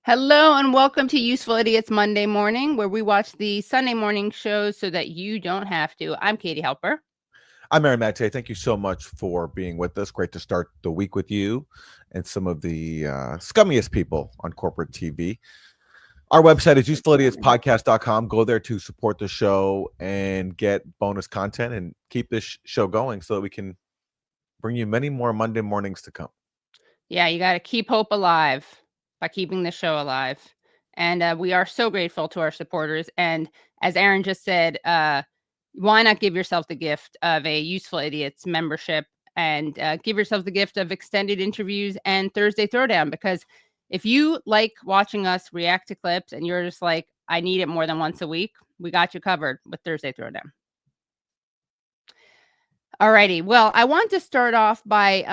Hello and welcome to Useful Idiots Monday Morning, where we watch the Sunday morning shows so that you don't have to. I'm Katie Halper. I'm Aaron Maté. Thank you so much for being with us. Great to start the week with you and some of the scummiest people on corporate TV. Our website is usefulidiotspodcast.com. Go there to support the show and get bonus content and keep this show going so that we can bring you many more Monday mornings to come. Yeah, you got to keep hope alive by keeping the show alive. And we are so grateful to our supporters. And as Aaron just said, why not give yourself the gift of a Useful Idiots membership and give yourself the gift of extended interviews and Thursday Throwdown? Because if you like watching us react to clips and you're just like, I need it more than once a week, we got you covered with Thursday Throwdown. All righty. Well, I want to start off by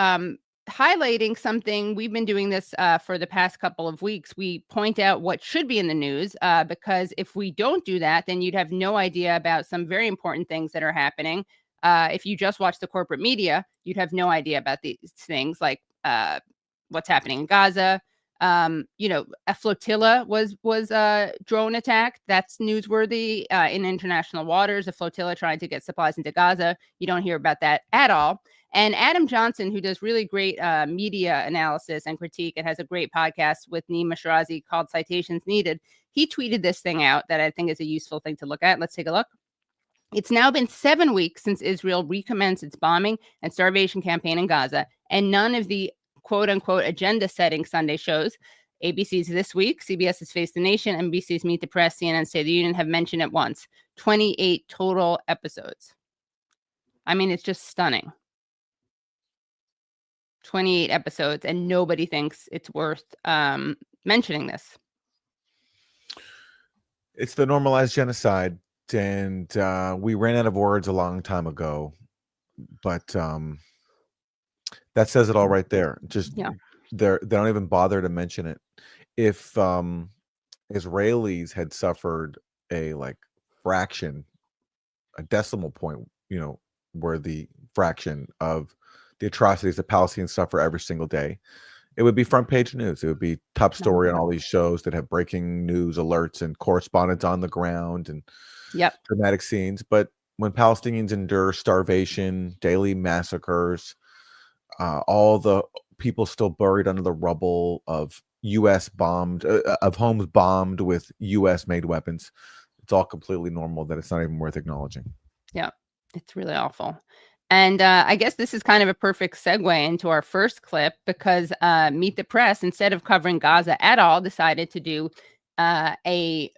highlighting something. We've been doing this for the past couple of weeks. We point out what should be in the news because if we don't do that, then you'd have no idea about some very important things that are happening. If you just watch the corporate media, you'd have no idea about these things like what's happening in Gaza. A flotilla was drone attacked. That's newsworthy in international waters. A flotilla trying to get supplies into Gaza. You don't hear about that at all. And Adam Johnson, who does really great media analysis and critique and has a great podcast with Nima Shirazi called Citations Needed, he tweeted this thing out that I think is a useful thing to look at. Let's take a look. It's now been 7 weeks since Israel recommenced its bombing and starvation campaign in Gaza, and none of the quote-unquote agenda-setting Sunday shows, ABC's This Week, CBS's Face the Nation, NBC's Meet the Press, CNN's State of the Union, have mentioned it once. 28 total episodes. I mean, it's just stunning. 28 episodes, and nobody thinks it's worth mentioning this. It's the normalized genocide, and we ran out of words a long time ago, but that says it all right there. Just they don't even bother to mention it. If Israelis had suffered a fraction, a decimal point, where the fraction of the atrocities that Palestinians suffer every single day, it would be front page news. It would be top story on all these shows that have breaking news alerts and correspondents on the ground and dramatic scenes. But when Palestinians endure starvation, daily massacres, all the people still buried under the rubble of U.S. bombed, of homes bombed with U.S. made weapons, it's all completely normal that it's not even worth acknowledging. Yeah, it's really awful. And I guess this is kind of a perfect segue into our first clip because Meet the Press, instead of covering Gaza at all, decided to do a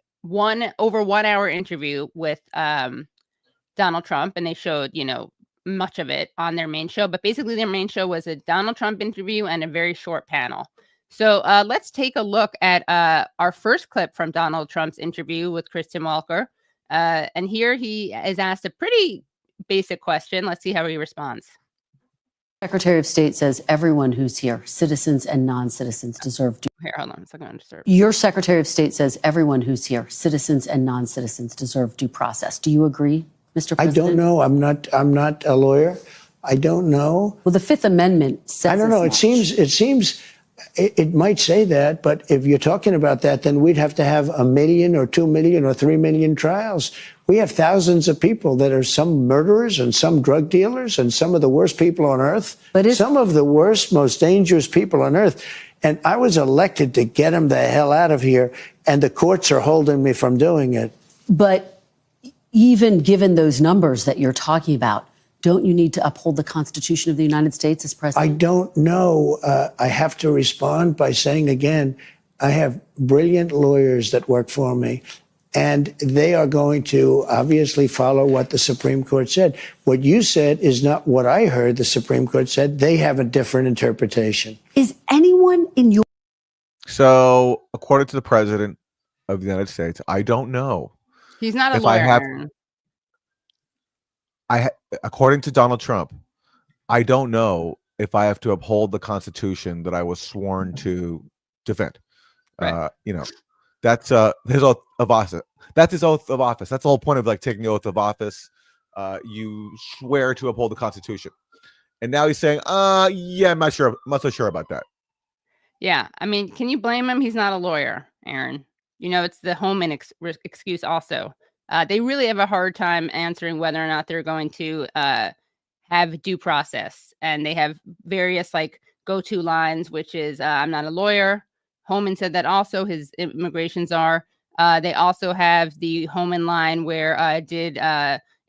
over 1 hour interview with Donald Trump. And they showed, much of it on their main show. But basically, their main show was a Donald Trump interview and a very short panel. So let's take a look at our first clip from Donald Trump's interview with Kristen Welker. And here he is asked a pretty basic question. Let's see how he responds. Secretary of State says everyone who's here, citizens and non-citizens, deserve due. Here, hold on a second. Your Secretary of State says everyone who's here, citizens and non-citizens, deserve due process. Do you agree, Mr. President? I don't know. I'm not a lawyer. I don't know. Well, the Fifth Amendment says I don't know. It seems it might say that, but if you're talking about that, then we'd have to have 1 million or 2 million or 3 million trials. We have thousands of people that are some murderers and some drug dealers and some of the worst people on earth, some of the worst, most dangerous people on earth. And I was elected to get them the hell out of here, and the courts are holding me from doing it. But even given those numbers that you're talking about, don't you need to uphold the Constitution of the United States as president? I don't know. I have to respond by saying again, I have brilliant lawyers that work for me, and they are going to obviously follow what the Supreme Court said. What you said is not what I heard the Supreme Court said. They have a different interpretation. Is anyone in your... So, according to the President of the United States, I don't know. He's not a lawyer. According to Donald Trump, I don't know if I have to uphold the Constitution that I was sworn to defend. Right. That's his oath of office. That's his oath of office. That's the whole point of taking the oath of office. You swear to uphold the Constitution. And now he's saying, yeah, I'm not so sure about that. Yeah. I mean, can you blame him? He's not a lawyer, Aaron. It's the Homan excuse also. They really have a hard time answering whether or not they're going to have due process. And they have various go-to lines, which is, I'm not a lawyer. Homan said that also. His immigrations are. They also have the Homan line where did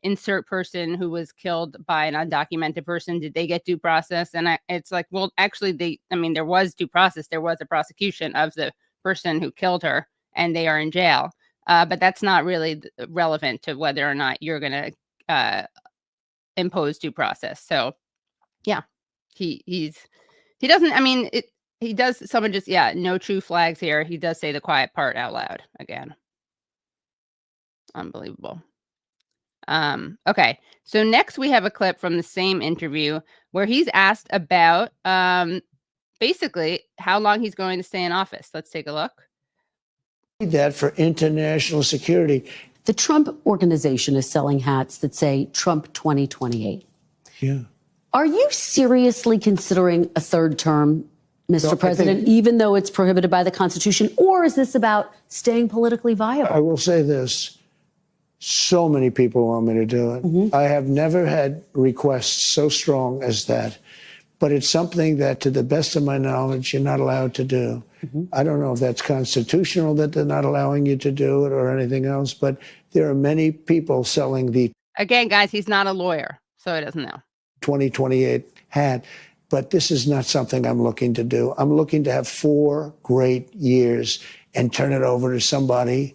insert person who was killed by an undocumented person, did they get due process? And it's like, well, actually, there was due process. There was a prosecution of the person who killed her, and they are in jail. But that's not really relevant to whether or not you're going to impose due process. So, yeah, he doesn't. He does. Someone just no true flags here. He does say the quiet part out loud again. Unbelievable. Okay, so next we have a clip from the same interview where he's asked about basically how long he's going to stay in office. Let's take a look. That for international security. The Trump organization is selling hats that say Trump 2028. Yeah. Are you seriously considering a third term, Mr. President, even though it's prohibited by the Constitution? Or is this about staying politically viable? I will say this. So many people want me to do it. I have never had requests so strong as that. But it's something that, to the best of my knowledge, you're not allowed to do. I don't know if that's constitutional that they're not allowing you to do it or anything else, but there are many people selling the... Again, guys, he's not a lawyer, so he doesn't know. 2028 hat. But this is not something I'm looking to do. I'm looking to have 4 great years and turn it over to somebody,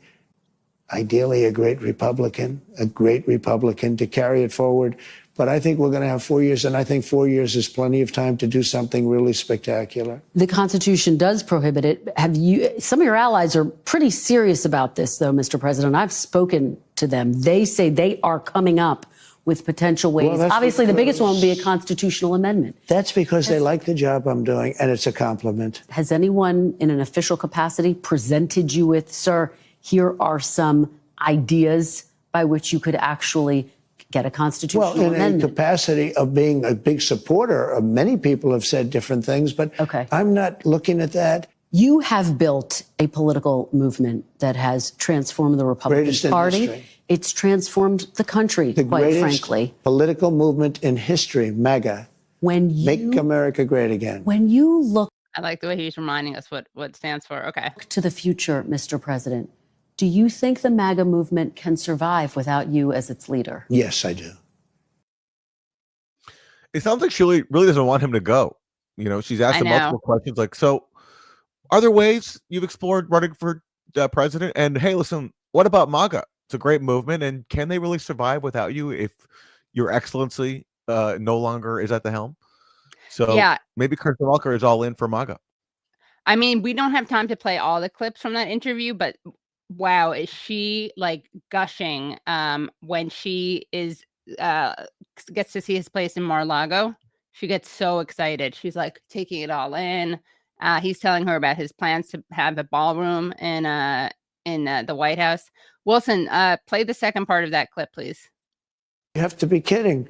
ideally a great Republican to carry it forward. But I think we're going to have 4 years, and I think 4 years is plenty of time to do something really spectacular. The Constitution does prohibit it. Some of your allies are pretty serious about this, though, Mr. President. I've spoken to them. They say they are coming up with potential ways. Well, obviously, the biggest one would be a constitutional amendment. That's because they like the job I'm doing, and it's a compliment. Has anyone in an official capacity presented you with, sir, here are some ideas by which you could actually get a constitutional amendment? Well, in a capacity of being a big supporter, many people have said different things, but I'm not looking at that. You have built a political movement that has transformed the Republican Party. It's transformed the country, quite frankly. Political movement in history, MAGA. Make America great again. When you look... I like the way he's reminding us what it stands for. Okay. To the future, Mr. President, do you think the MAGA movement can survive without you as its leader? Yes, I do. It sounds like she really doesn't want him to go. She's asked him multiple questions like, so are there ways you've explored running for president? And hey, listen, what about MAGA? It's a great movement. And can they really survive without you if your excellency no longer is at the helm? So maybe Kirsten Walker is all in for MAGA. I mean, we don't have time to play all the clips from that interview, but wow, is she gushing when she is gets to see his place in Mar-a-Lago? She gets so excited. She's taking it all in. He's telling her about his plans to have a ballroom in the White House. Wilson, play the second part of that clip, please. You have to be kidding.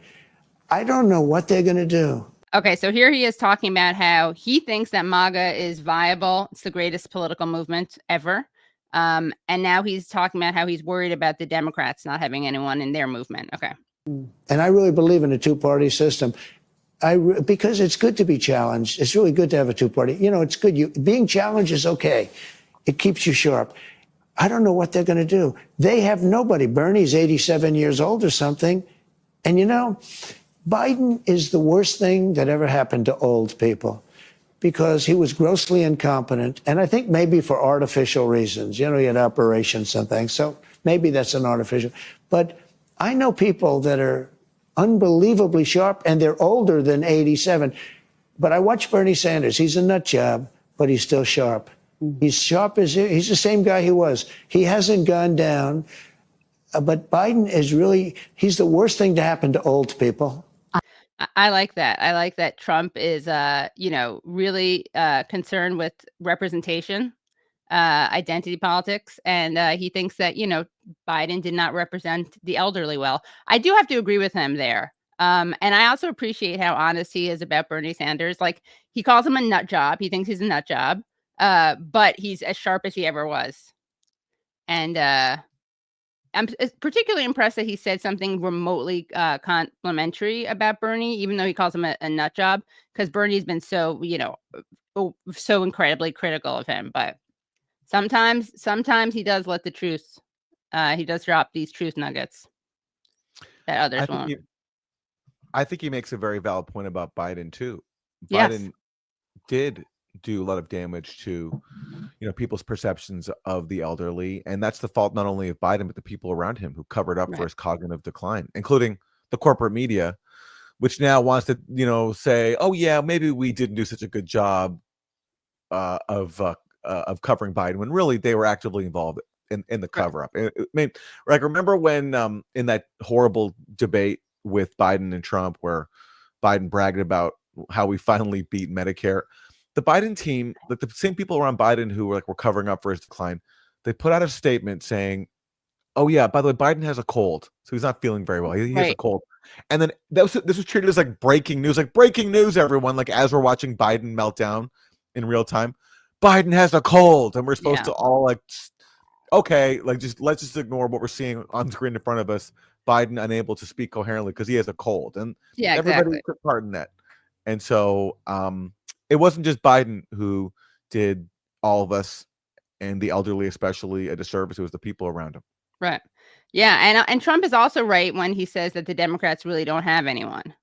I don't know what they're going to do. Okay, so here he is talking about how he thinks that MAGA is viable. It's the greatest political movement ever. And now he's talking about how he's worried about the Democrats not having anyone in their movement. Okay. And I really believe in a two-party system. Because it's good to be challenged. It's really good to have a two-party. It's good. Being challenged is okay. It keeps you sharp. I don't know what they're going to do. They have nobody. Bernie's 87 years old or something. And Biden is the worst thing that ever happened to old people because he was grossly incompetent. And I think maybe for artificial reasons. He had operations and things. So maybe that's an artificial. But I know people that are unbelievably sharp, and they're older than 87. But I watch Bernie Sanders. He's a nut job, but he's still sharp. He's sharp as he's the same guy he was. He hasn't gone down. But Biden is he's the worst thing to happen to old people. I like that. I like that Trump is, really concerned with representation, identity politics. And he thinks that, Biden did not represent the elderly well. I do have to agree with him there. And I also appreciate how honest he is about Bernie Sanders. Like, he calls him a nut job. He thinks he's a nut job, but he's as sharp as he ever was. And I'm particularly impressed that he said something remotely complimentary about Bernie, even though he calls him a nut job, because Bernie's been so, so incredibly critical of him. But sometimes he does let the truth. He does drop these truth nuggets that others won't. I think he makes a very valid point about Biden too. Yes. Biden did do a lot of damage to, people's perceptions of the elderly, and that's the fault not only of Biden but the people around him who covered up for his cognitive decline, including the corporate media, which now wants to, say, "Oh yeah, maybe we didn't do such a good job of covering Biden," when really they were actively involved in the cover up. I mean, like, remember when in that horrible debate with Biden and Trump, where Biden bragged about how we finally beat Medicare? The Biden team, like the same people around Biden who were covering up for his decline, they put out a statement saying, "Oh yeah, by the way, Biden has a cold, so he's not feeling very well. He has a cold." And then this was treated as like breaking news, everyone, like as we're watching Biden melt down in real time. Biden has a cold, and we're supposed to all okay, let's just ignore what we're seeing on screen in front of us. Biden unable to speak coherently because he has a cold, and everybody took part in that. And so it wasn't just Biden who did all of us and the elderly especially a disservice. It was the people around him. Right. Yeah, and Trump is also right when he says that the Democrats really don't have anyone.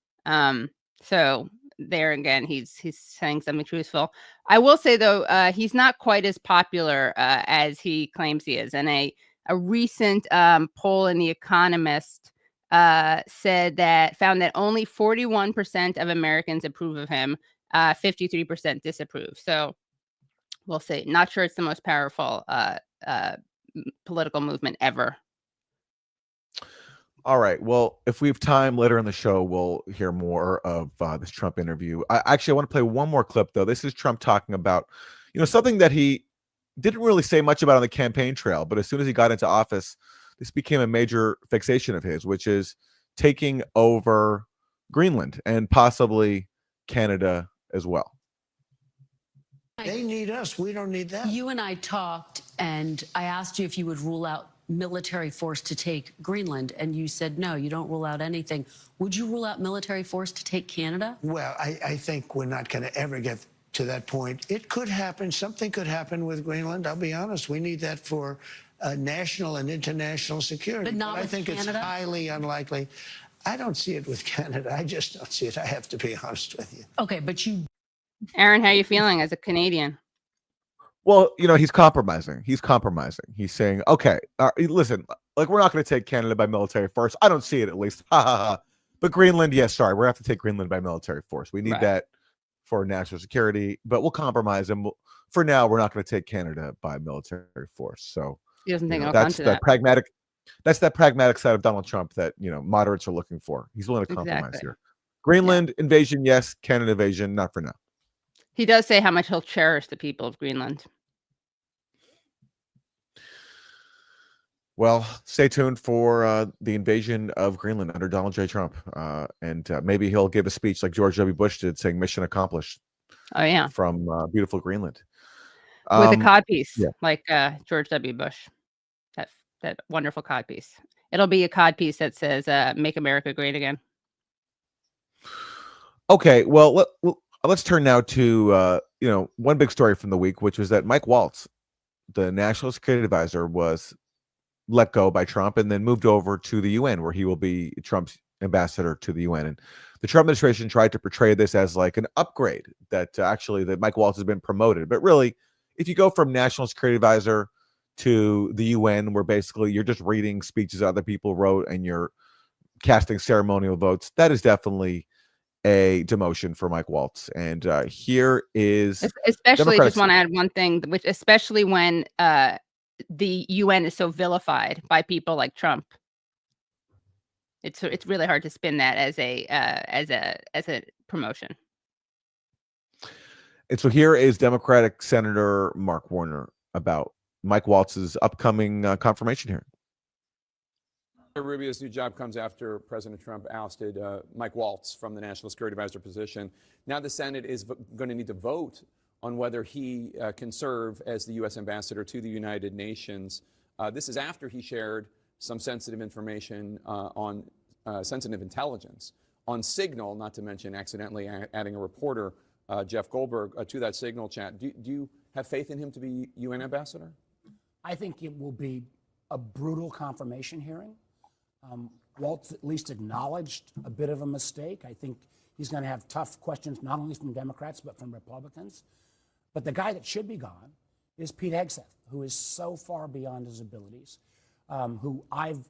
So there again, he's saying something truthful. I will say though, he's not quite as popular as he claims he is. And a recent poll in The Economist found that only 41% of Americans approve of him, 53% disapprove. So we'll see. Not sure it's the most powerful political movement ever. All right. Well, if we have time later in the show, we'll hear more of this Trump interview. I want to play one more clip, though. This is Trump talking about, something that he didn't really say much about on the campaign trail, but as soon as he got into office, this became a major fixation of his, which is taking over Greenland and possibly Canada as well. They need us. We don't need them. You and I talked, and I asked you if you would rule out military force to take Greenland, and you said no, you don't rule out anything. Would you rule out military force to take Canada? Well, I think we're not going to ever get to that point. It could happen. Something could happen with Greenland. I'll be honest. We need that for national and international security. But not with I think Canada? It's highly unlikely. I don't see it with Canada. I just don't see it. I have to be honest with you. Okay, but you... Aaron, how are you feeling as a Canadian? Well, he's compromising. He's saying, okay, listen, we're not going to take Canada by military force. I don't see it, at least. Ha ha ha. But Greenland, yes, sorry, we're going to have to take Greenland by military force. We need that for national security, but we'll compromise. And for now, we're not going to take Canada by military force. So he doesn't think that's that pragmatic. That's that pragmatic side of Donald Trump that moderates are looking for. He's willing to compromise here. Greenland invasion, yes. Canada invasion, not for now. He does say how much he'll cherish the people of Greenland. Well, stay tuned for the invasion of Greenland under Donald J. Trump. And maybe he'll give a speech like George W. Bush did saying mission accomplished. Oh, yeah. From beautiful Greenland. With a codpiece like George W. Bush. That wonderful codpiece. It'll be a codpiece that says, make America great again. Okay, well, let's turn now to, one big story from the week, which was that Mike Waltz, the national security advisor, was let go by Trump and then moved over to the UN, where he will be Trump's ambassador to the UN. And the Trump administration tried to portray this as like an upgrade, that actually that Mike Waltz has been promoted. But really, if you go from national security advisor to the UN, where basically you're just reading speeches other people wrote and you're casting ceremonial votes, that is definitely a demotion for Mike Waltz. And here is especially just want to add one thing, which especially when the UN is so vilified by people like Trump. It's really hard to spin that as a promotion. And so here is Democratic Senator Mark Warner about Mike Waltz's upcoming confirmation hearing. Rubio's new job comes after President Trump ousted Mike Waltz from the National Security Advisor position. Now the Senate is going to need to vote on whether he can serve as the U.S. ambassador to the United Nations. This is after he shared some sensitive information on sensitive intelligence on Signal, not to mention accidentally adding a reporter, Jeff Goldberg, to that Signal chat. Do you have faith in him to be UN ambassador? I think it will be a brutal confirmation hearing. Waltz at least acknowledged a bit of a mistake. I think he's going to have tough questions, not only from Democrats, but from Republicans. But the guy that should be gone is Pete Hegseth, who is so far beyond his abilities, who I've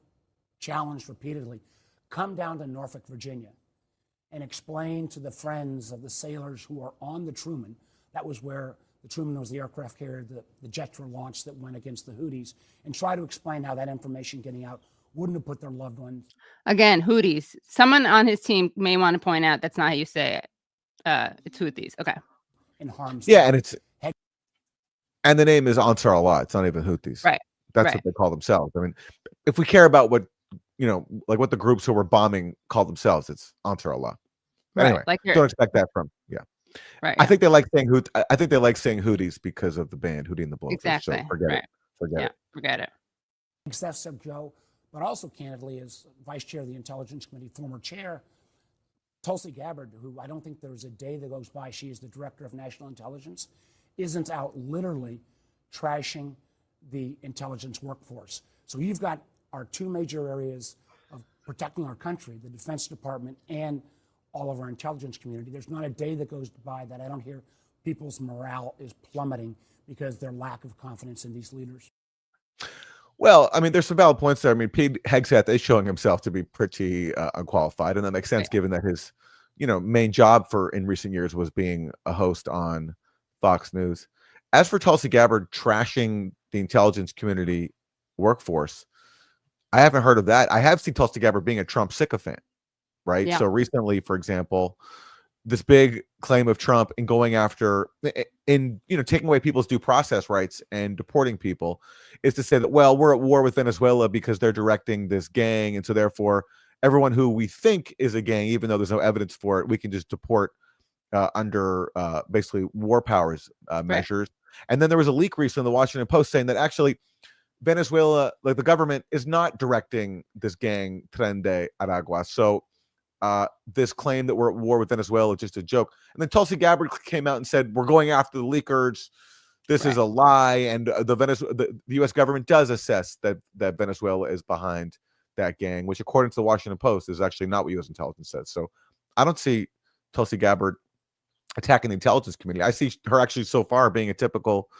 challenged repeatedly, come down to Norfolk, Virginia, and explain to the friends of the sailors who are on the Truman. That was where the Truman was the aircraft carrier, the jets were launched that went against the Houthis, and try to explain how that information getting out wouldn't have put their loved ones. Again, Houthis. Someone on his team may want to point out that's not how you say it. It's Houthis. Okay. In harm's Yeah, and the name is Ansar Allah. It's not even Houthis. Right. That's right. what they call themselves. I mean, if we care about what, like what the groups who were bombing call themselves, it's Ansar Allah. But anyway, Like don't expect that from, Right. I think they like saying I think they like saying Houthis because of the band Hootie and the Blowfish. Exactly. So forget it. Forget it. Hegseth of Joe, but also candidly as vice chair of the Intelligence Committee, former chair, Tulsi Gabbard, who I don't think there's a day that goes by, she is the director of national intelligence, isn't out literally trashing the intelligence workforce. So you've got our two major areas of protecting our country, the Defense Department and all of our intelligence community. There's not a day that goes by that I don't hear people's morale is plummeting because their lack of confidence in these leaders. Well, I mean, there's some valid points there. I mean, Pete Hegseth is showing himself to be pretty unqualified, and that makes sense given that his, main job in recent years was being a host on Fox News. As for Tulsi Gabbard trashing the intelligence community workforce, I haven't heard of that. I have seen Tulsi Gabbard being a Trump sycophant, right? Yeah. So recently, for example, this big claim of Trump in going after, taking away people's due process rights and deporting people is to say that, well, we're at war with Venezuela because they're directing this gang. And so therefore, everyone who we think is a gang, even though there's no evidence for it, we can just deport under basically war powers measures. And then there was a leak recently in the Washington Post saying that actually Venezuela, like the government, is not directing this gang Tren de Aragua. So this claim that we're at war with Venezuela is just a joke. And then Tulsi Gabbard came out and said, we're going after the leakers. This is a lie. And the U.S. government does assess that Venezuela is behind that gang, which according to the Washington Post is actually not what U.S. intelligence says. So I don't see Tulsi Gabbard attacking the intelligence community. I see her actually so far being a typical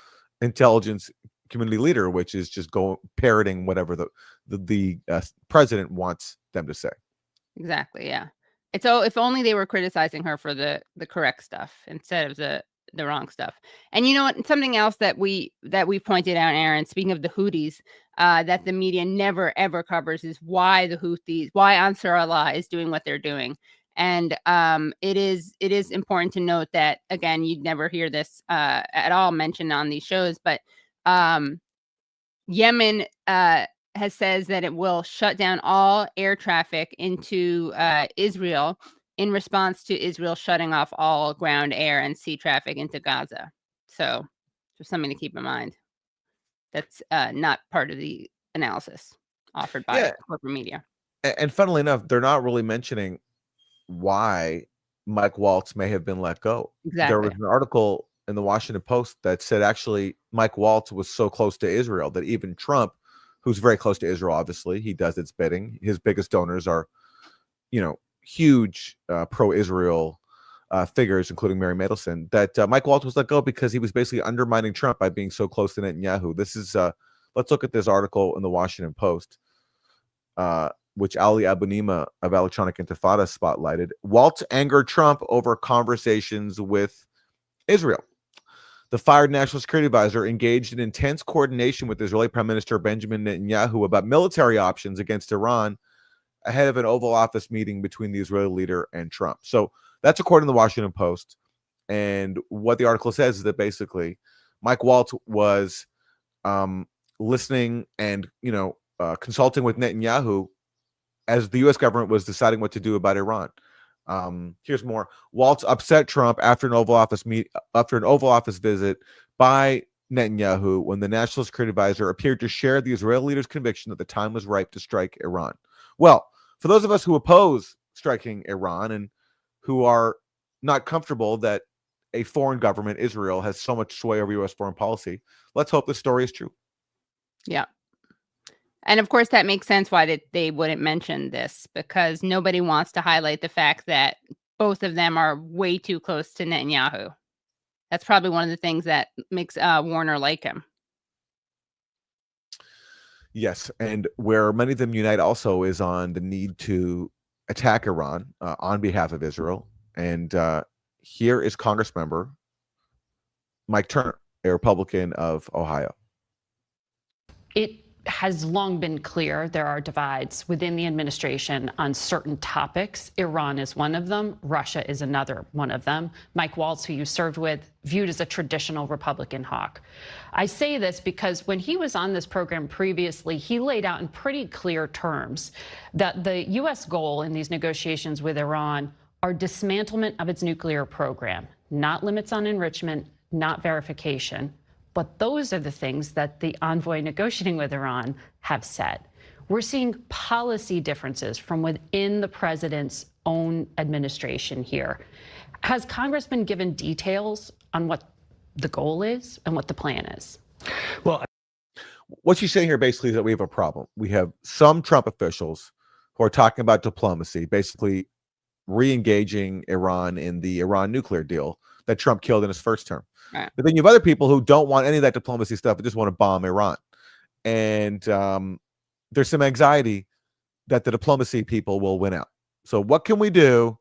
intelligence community leader, which is just parroting whatever the president wants them to say. Exactly. Yeah. It's if only they were criticizing her for the correct stuff instead of the wrong stuff. And you know what? Something else that we pointed out, Aaron, speaking of the Houthis, that the media never ever covers is why Ansar Allah is doing what they're doing. And it is important to note that, again, you'd never hear this at all mentioned on these shows, but Yemen says that it will shut down all air traffic into Israel in response to Israel shutting off all ground, air, and sea traffic into Gaza. So just something to keep in mind. That's not part of the analysis offered by corporate media. And funnily enough, they're not really mentioning why Mike Waltz may have been let go. Exactly. There was an article in the Washington Post that said actually Mike Waltz was so close to Israel that even Trump, who's very close to Israel, obviously, he does its bidding. His biggest donors are, huge pro-Israel figures, including Mary Matelson, that Mike Waltz was let go because he was basically undermining Trump by being so close to Netanyahu. This is, let's look at this article in the Washington Post, which Ali Abunimah of Electronic Intifada spotlighted. Waltz angered Trump over conversations with Israel. The fired national security advisor engaged in intense coordination with Israeli Prime Minister Benjamin Netanyahu about military options against Iran ahead of an Oval Office meeting between the Israeli leader and Trump. So that's according to the Washington Post. And what the article says is that basically Mike Waltz was listening and, consulting with Netanyahu as the U.S. government was deciding what to do about Iran. Here's more. Waltz upset Trump after an Oval Office visit by Netanyahu when the National Security Advisor appeared to share the Israeli leader's conviction that the time was ripe to strike Iran. Well, for those of us who oppose striking Iran and who are not comfortable that a foreign government, Israel, has so much sway over U.S. foreign policy, let's hope the story is true. Yeah. And of course, that makes sense why they wouldn't mention this, because nobody wants to highlight the fact that both of them are way too close to Netanyahu. That's probably one of the things that makes Warner like him. Yes, and where many of them unite also is on the need to attack Iran on behalf of Israel. And here is Congressmember Mike Turner, a Republican of Ohio. It has long been clear there are divides within the administration on certain topics. Iran is one of them. Russia is another one of them. Mike Waltz, who you served with, viewed as a traditional Republican hawk. I say this because when he was on this program previously, he laid out in pretty clear terms that the U.S. goal in these negotiations with Iran are dismantlement of its nuclear program, not limits on enrichment, not verification. But those are the things that the envoy negotiating with Iran have said. We're seeing policy differences from within the president's own administration here. Has Congress been given details on what the goal is and what the plan is? Well, what she's saying here basically is that we have a problem. We have some Trump officials who are talking about diplomacy, basically re-engaging Iran in the Iran nuclear deal that Trump killed in his first term. Right. But then you have other people who don't want any of that diplomacy stuff and just want to bomb Iran. And there's some anxiety that the diplomacy people will win out. So what can we do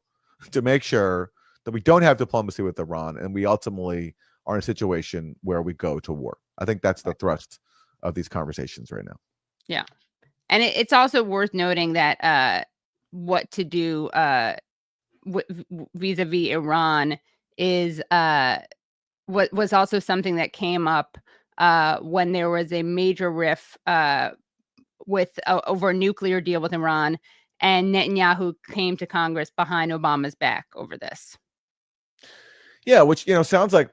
to make sure that we don't have diplomacy with Iran and we ultimately are in a situation where we go to war? I think that's the thrust of these conversations right now. Yeah. And it's also worth noting that what to do vis-a-vis Iran is what was also something that came up when there was a major riff with over a nuclear deal with Iran, and Netanyahu came to Congress behind Obama's back over this. Yeah, which sounds like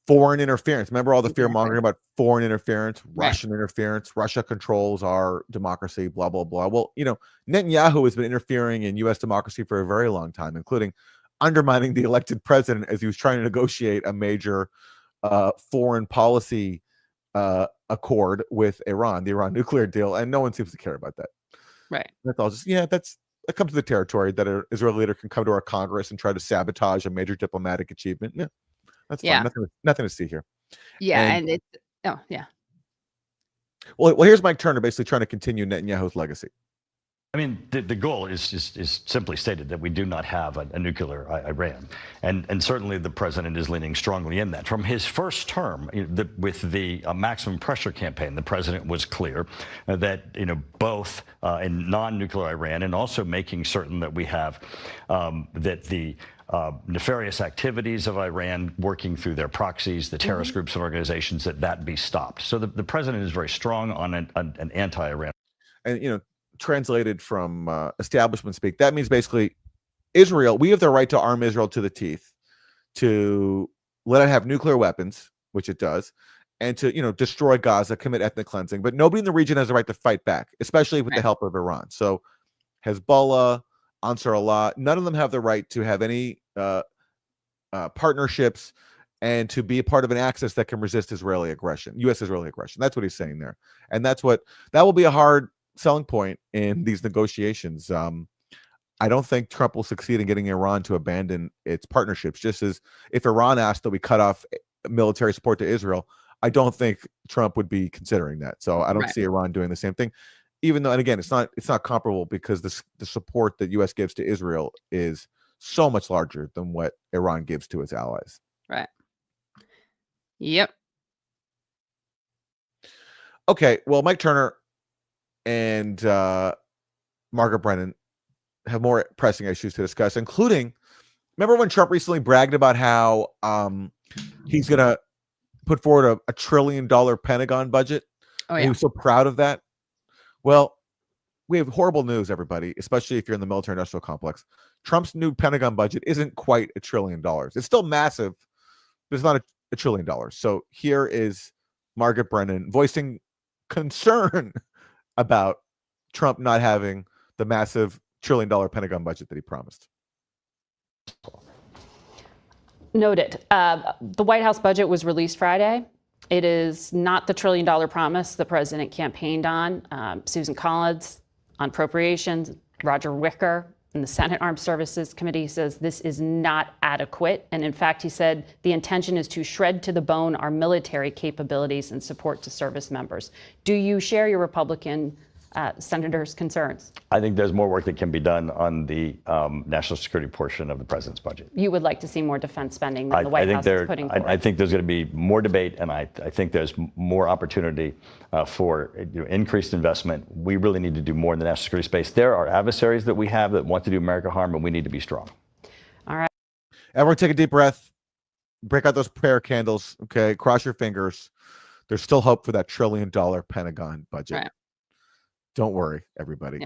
foreign interference. Remember all the fear mongering about foreign interference, Russian interference, Russia controls our democracy, blah blah blah. Well, Netanyahu has been interfering in U.S. democracy for a very long time, including undermining the elected president as he was trying to negotiate a major foreign policy accord with Iran, the Iran nuclear deal, and no one seems to care about that. Right. That's all. Just that comes to the territory that an Israeli leader can come to our Congress and try to sabotage a major diplomatic achievement. Yeah, that's fine. Nothing to see here. Yeah, and it's Well, here's Mike Turner basically trying to continue Netanyahu's legacy. I mean, the goal is simply stated that we do not have a nuclear Iran. And certainly the president is leaning strongly in that. From his first term, with the maximum pressure campaign, the president was clear that, both in non-nuclear Iran and also making certain that we have that the nefarious activities of Iran working through their proxies, the terrorist groups and organizations, that be stopped. So the president is very strong on an anti-Iran. And, translated from establishment speak, that means basically Israel, we have the right to arm Israel to the teeth, to let it have nuclear weapons, which it does, and to destroy Gaza, commit ethnic cleansing, but nobody in the region has the right to fight back, especially with the help of Iran. So Hezbollah, Ansar Allah, none of them have the right to have any partnerships and to be a part of an axis that can resist Israeli aggression, U.S. Israeli aggression. That's what he's saying there. And that will be a hard selling point in these negotiations. I don't think Trump will succeed in getting Iran to abandon its partnerships. Just as if Iran asked that we cut off military support to Israel, I don't think Trump would be considering that. So I don't see Iran doing the same thing. Even though, and again, it's not comparable because the support that U.S. gives to Israel is so much larger than what Iran gives to its allies. Right. Yep. Okay. Well, Mike Turner and Margaret Brennan have more pressing issues to discuss, including, remember when Trump recently bragged about how he's going to put forward a $1 trillion Pentagon budget? Oh, yeah. He was so proud of that. Well, we have horrible news, everybody, especially if you're in the military industrial complex. Trump's new Pentagon budget isn't quite $1 trillion. It's still massive, but it's not $1 trillion. So here is Margaret Brennan voicing concern about Trump not having the massive $1 trillion Pentagon budget that he promised. Noted. The White House budget was released Friday. It is not the $1 trillion promise the president campaigned on. Susan Collins on appropriations, Roger Wicker in the Senate Armed Services Committee says this is not adequate. And in fact, he said the intention is to shred to the bone our military capabilities and support to service members. Do you share your Republican senators' concerns? I think there's more work that can be done on the national security portion of the president's budget. You would like to see more defense spending than the White House is putting forward. I think there's going to be more debate, and I think there's more opportunity for increased investment. We really need to do more in the national security space. There are adversaries that we have that want to do America harm, and we need to be strong. All right. Everyone take a deep breath. Break out those prayer candles, okay? Cross your fingers. There's still hope for that $1 trillion Pentagon budget. Right. Don't worry, everybody.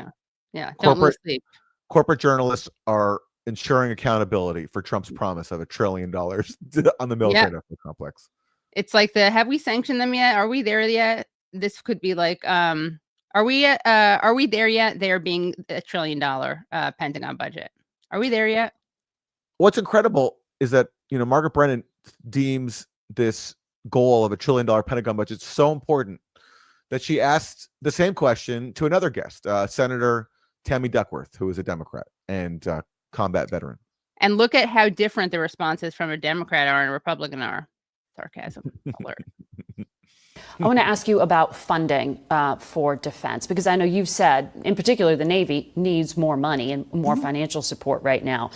Yeah. Don't lose sleep. Corporate journalists are ensuring accountability for Trump's promise of $1 trillion on the military industrial complex. It's like have we sanctioned them yet? Are we there yet? This could be like, are we there yet? There being $1 trillion Pentagon budget. Are we there yet? What's incredible is that, Margaret Brennan deems this goal of $1 trillion Pentagon budget so important that she asked the same question to another guest, Senator Tammy Duckworth, who is a Democrat and combat veteran. And look at how different the responses from a Democrat are and a Republican are. Sarcasm alert. I want to ask you about funding for defense, because I know you've said, in particular, the Navy needs more money and more financial support right now.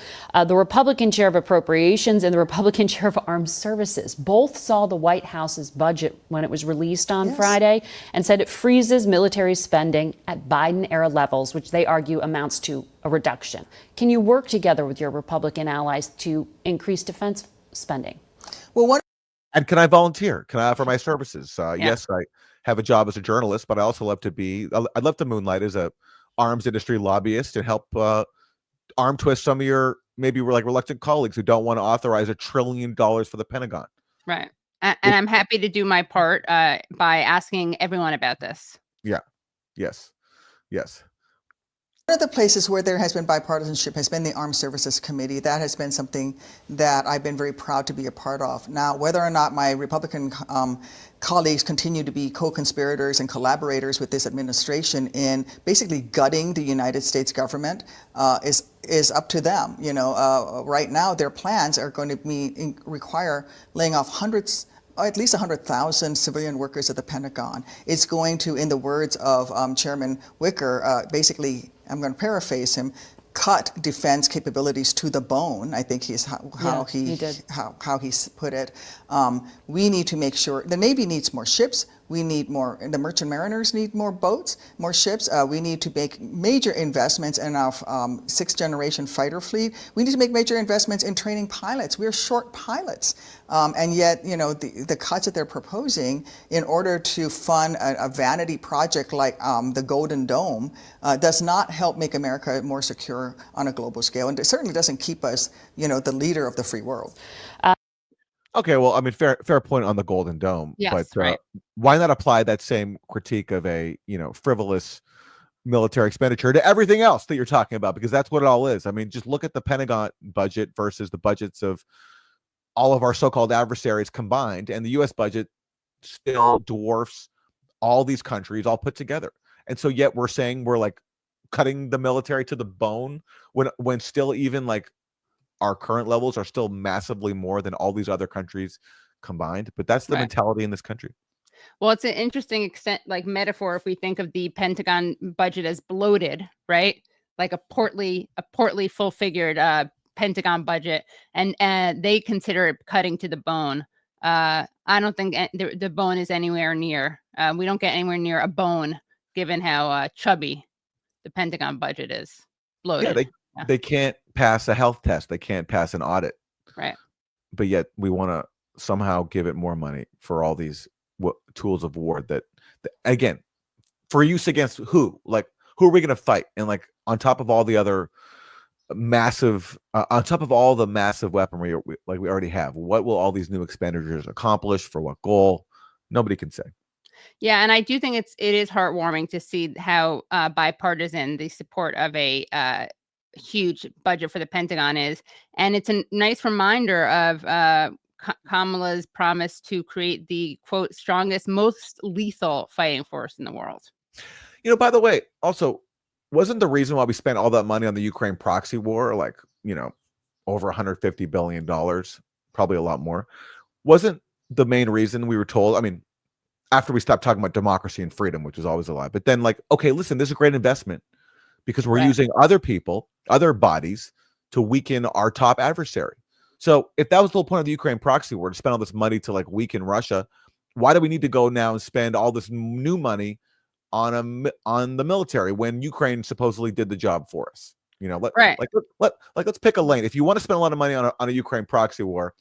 The Republican chair of appropriations and the Republican chair of armed services both saw the White House's budget when it was released on Friday and said it freezes military spending at Biden-era levels, which they argue amounts to a reduction. Can you work together with your Republican allies to increase defense spending? Well, and can I volunteer? Can I offer my services? Yes, I have a job as a journalist, but I also love I'd love to moonlight as a arms industry lobbyist and help arm twist some of your maybe reluctant colleagues who don't want to authorize $1 trillion for the Pentagon. Right. And I'm happy to do my part by asking everyone about this. Yeah. Yes. One of the places where there has been bipartisanship has been the Armed Services Committee. That has been something that I've been very proud to be a part of. Now, whether or not my Republican colleagues continue to be co-conspirators and collaborators with this administration in basically gutting the United States government is up to them. Right now, their plans are going to require laying off at least 100,000 civilian workers at the Pentagon. It's going to, in the words of Chairman Wicker, basically, I'm going to paraphrase him, cut defense capabilities to the bone. I think how he's put it. We need to make sure the Navy needs more ships. We need more. The merchant mariners need more boats, more ships. We need to make major investments in our sixth-generation fighter fleet. We need to make major investments in training pilots. We're short pilots, and yet the cuts that they're proposing in order to fund a vanity project like the Golden Dome does not help make America more secure on a global scale, and it certainly doesn't keep us, the leader of the free world. Okay, well, I mean, fair point on the Golden Dome, yes, but right. Why not apply that same critique of a frivolous military expenditure to everything else that you're talking about? Because that's what it all is. I mean, just look at the Pentagon budget versus the budgets of all of our so-called adversaries combined, and the U.S. budget still dwarfs all these countries all put together. And so, yet we're saying we're like cutting the military to the bone when still even like our current levels are still massively more than all these other countries combined. But that's the mentality in this country. Well, it's an interesting metaphor if we think of the Pentagon budget as bloated, right? Like a portly, full-figured Pentagon budget, and they consider it cutting to the bone. I don't think the bone is anywhere near. We don't get anywhere near a bone, given how chubby the Pentagon budget is. Bloated. Yeah, they can't pass a health test. They can't pass an audit. Right. But yet we want to somehow give it more money for all these tools of war that, again, for use against who? Like, who are we going to fight? And like on top of all the other massive, on top of all the massive weaponry like we already have, what will all these new expenditures accomplish? For what goal? Nobody can say. Yeah, and I do think it is heartwarming to see how bipartisan the support of a huge budget for the Pentagon is, and it's a nice reminder of Kamala's promise to create the quote strongest, most lethal fighting force in the world. You know, by the way, also, wasn't the reason why we spent all that money on the Ukraine proxy war, like, you know, over $150 billion, probably a lot more, wasn't the main reason we were told, I mean, after we stopped talking about democracy and freedom, which was always a lie, but then like, okay, listen, this is a great investment because we're using other people, other bodies to weaken our top adversary. So if that was the whole point of the Ukraine proxy war, to spend all this money to like weaken Russia, why do we need to go now and spend all this new money on the military when Ukraine supposedly did the job for us? You know, let's pick a lane. If you want to spend a lot of money on a Ukraine proxy war,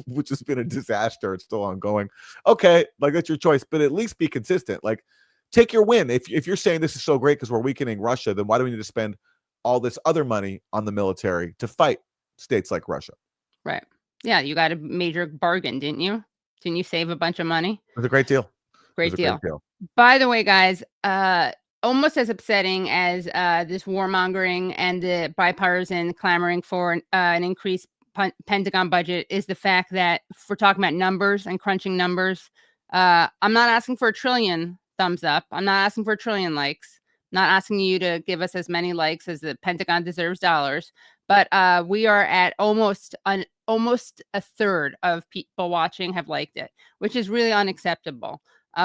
which has been a disaster, it's still ongoing. Okay, like that's your choice, but at least be consistent. Like, take your win. If you're saying this is so great because we're weakening Russia, then why do we need to spend all this other money on the military to fight states like Russia? Right. Yeah, you got a major bargain, didn't you? Didn't you save a bunch of money? It was a great deal. Great deal. By the way, guys, almost as upsetting as this warmongering and the bipartisan clamoring for an increased Pentagon budget is the fact that if we're talking about numbers and crunching numbers, I'm not asking for 1 trillion thumbs up. I'm not asking for 1 trillion likes. I'm not asking you to give us as many likes as the Pentagon deserves dollars. But we are at almost a third of people watching have liked it, which is really unacceptable.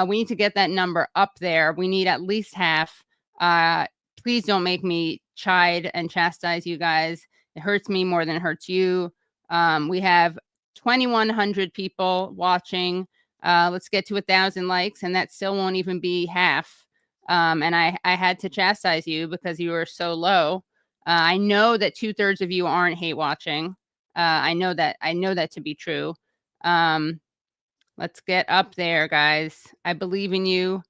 We need to get that number up there. We need at least half. Please don't make me chide and chastise you guys. It hurts me more than it hurts you. We have 2,100 people watching. Let's get to 1,000 likes, and that still won't even be half. And I had to chastise you because you were so low. I know that 2/3 of you aren't hate watching. I know that to be true. Let's get up there, guys. I believe in you.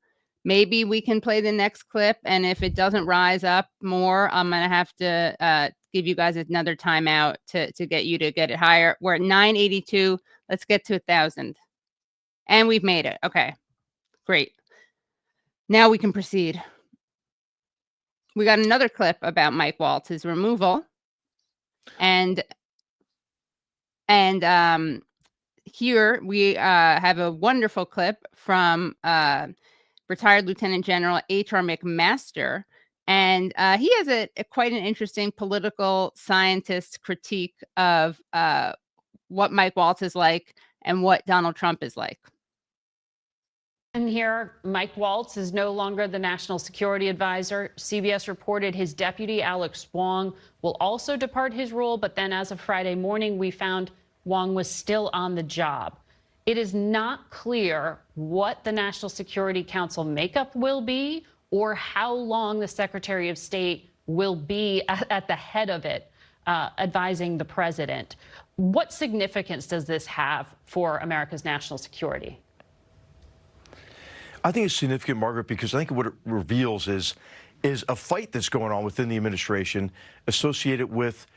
Maybe we can play the next clip, and if it doesn't rise up more, I'm gonna have to give you guys another timeout to get you to get it higher. We're at 982. Let's get to 1,000, and we've made it. Okay, great. Now we can proceed. We got another clip about Mike Waltz's removal, and here we have a wonderful clip from retired Lieutenant General H.R. McMaster, and he has quite an interesting political scientist critique of what Mike Waltz is like and what Donald Trump is like. And here, Mike Waltz is no longer the national security advisor. CBS reported his deputy, Alex Wong, will also depart his role. But then as of Friday morning, we found Wong was still on the job. It is not clear what the National Security Council makeup will be or how long the Secretary of State will be at the head of it, advising the president. What significance does this have for America's national security? I think it's significant, Margaret, because I think what it reveals is a fight that's going on within the administration associated with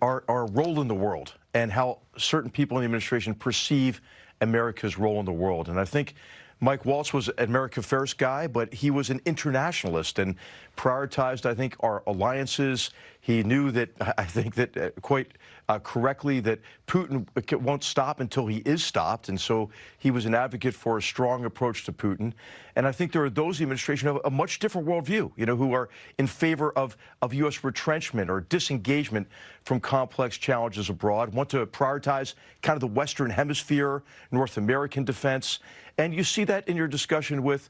our role in the world and how certain people in the administration perceive America's role in the world. And I think Mike Waltz was an America First guy, but he was an internationalist and prioritized, I think, our alliances. He knew that, I think that quite correctly, that Putin won't stop until he is stopped. And so he was an advocate for a strong approach to Putin. And I think there are those in the administration who have a much different worldview, you know, who are in favor of U.S. retrenchment or disengagement from complex challenges abroad, want to prioritize kind of the Western Hemisphere, North American defense. And you see that in your discussion with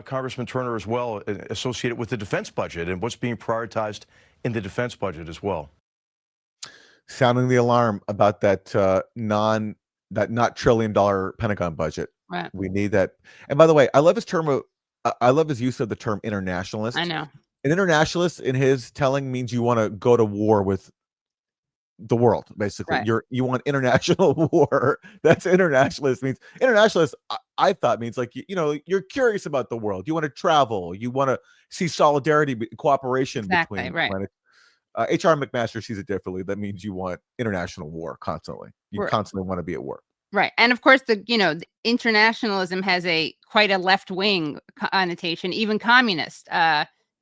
Congressman Turner as well, associated with the defense budget and what's being prioritized in the defense budget as well. Sounding the alarm about that not trillion-dollar Pentagon budget. Right. We need that. And by the way, I love his term. I love his use of the term internationalist. I know. An internationalist, in his telling, means you want to go to war with the world, basically. Right. You want international war. That's internationalist means. Internationalist, I thought means like, you're curious about the world. You want to travel. You want to see solidarity, cooperation Exactly, between right. planets. H.R. McMaster sees it differently. That means you want international war constantly. You Right. constantly want to be at war. Right. And of course, the internationalism has quite a left wing connotation, even communist.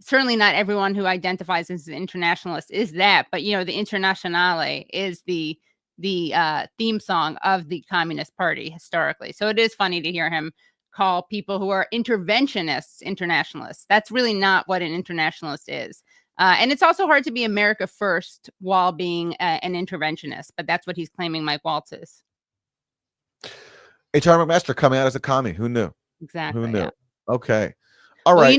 Certainly not everyone who identifies as an internationalist is that, but the Internationale is the theme song of the Communist Party historically. So it is funny to hear him call people who are interventionists internationalists. That's really not what an internationalist is. And it's also hard to be America first while being an interventionist, but that's what he's claiming Mike Waltz is. H.R. McMaster coming out as a commie. Who knew? Exactly. Who knew? Yeah. Okay. All right.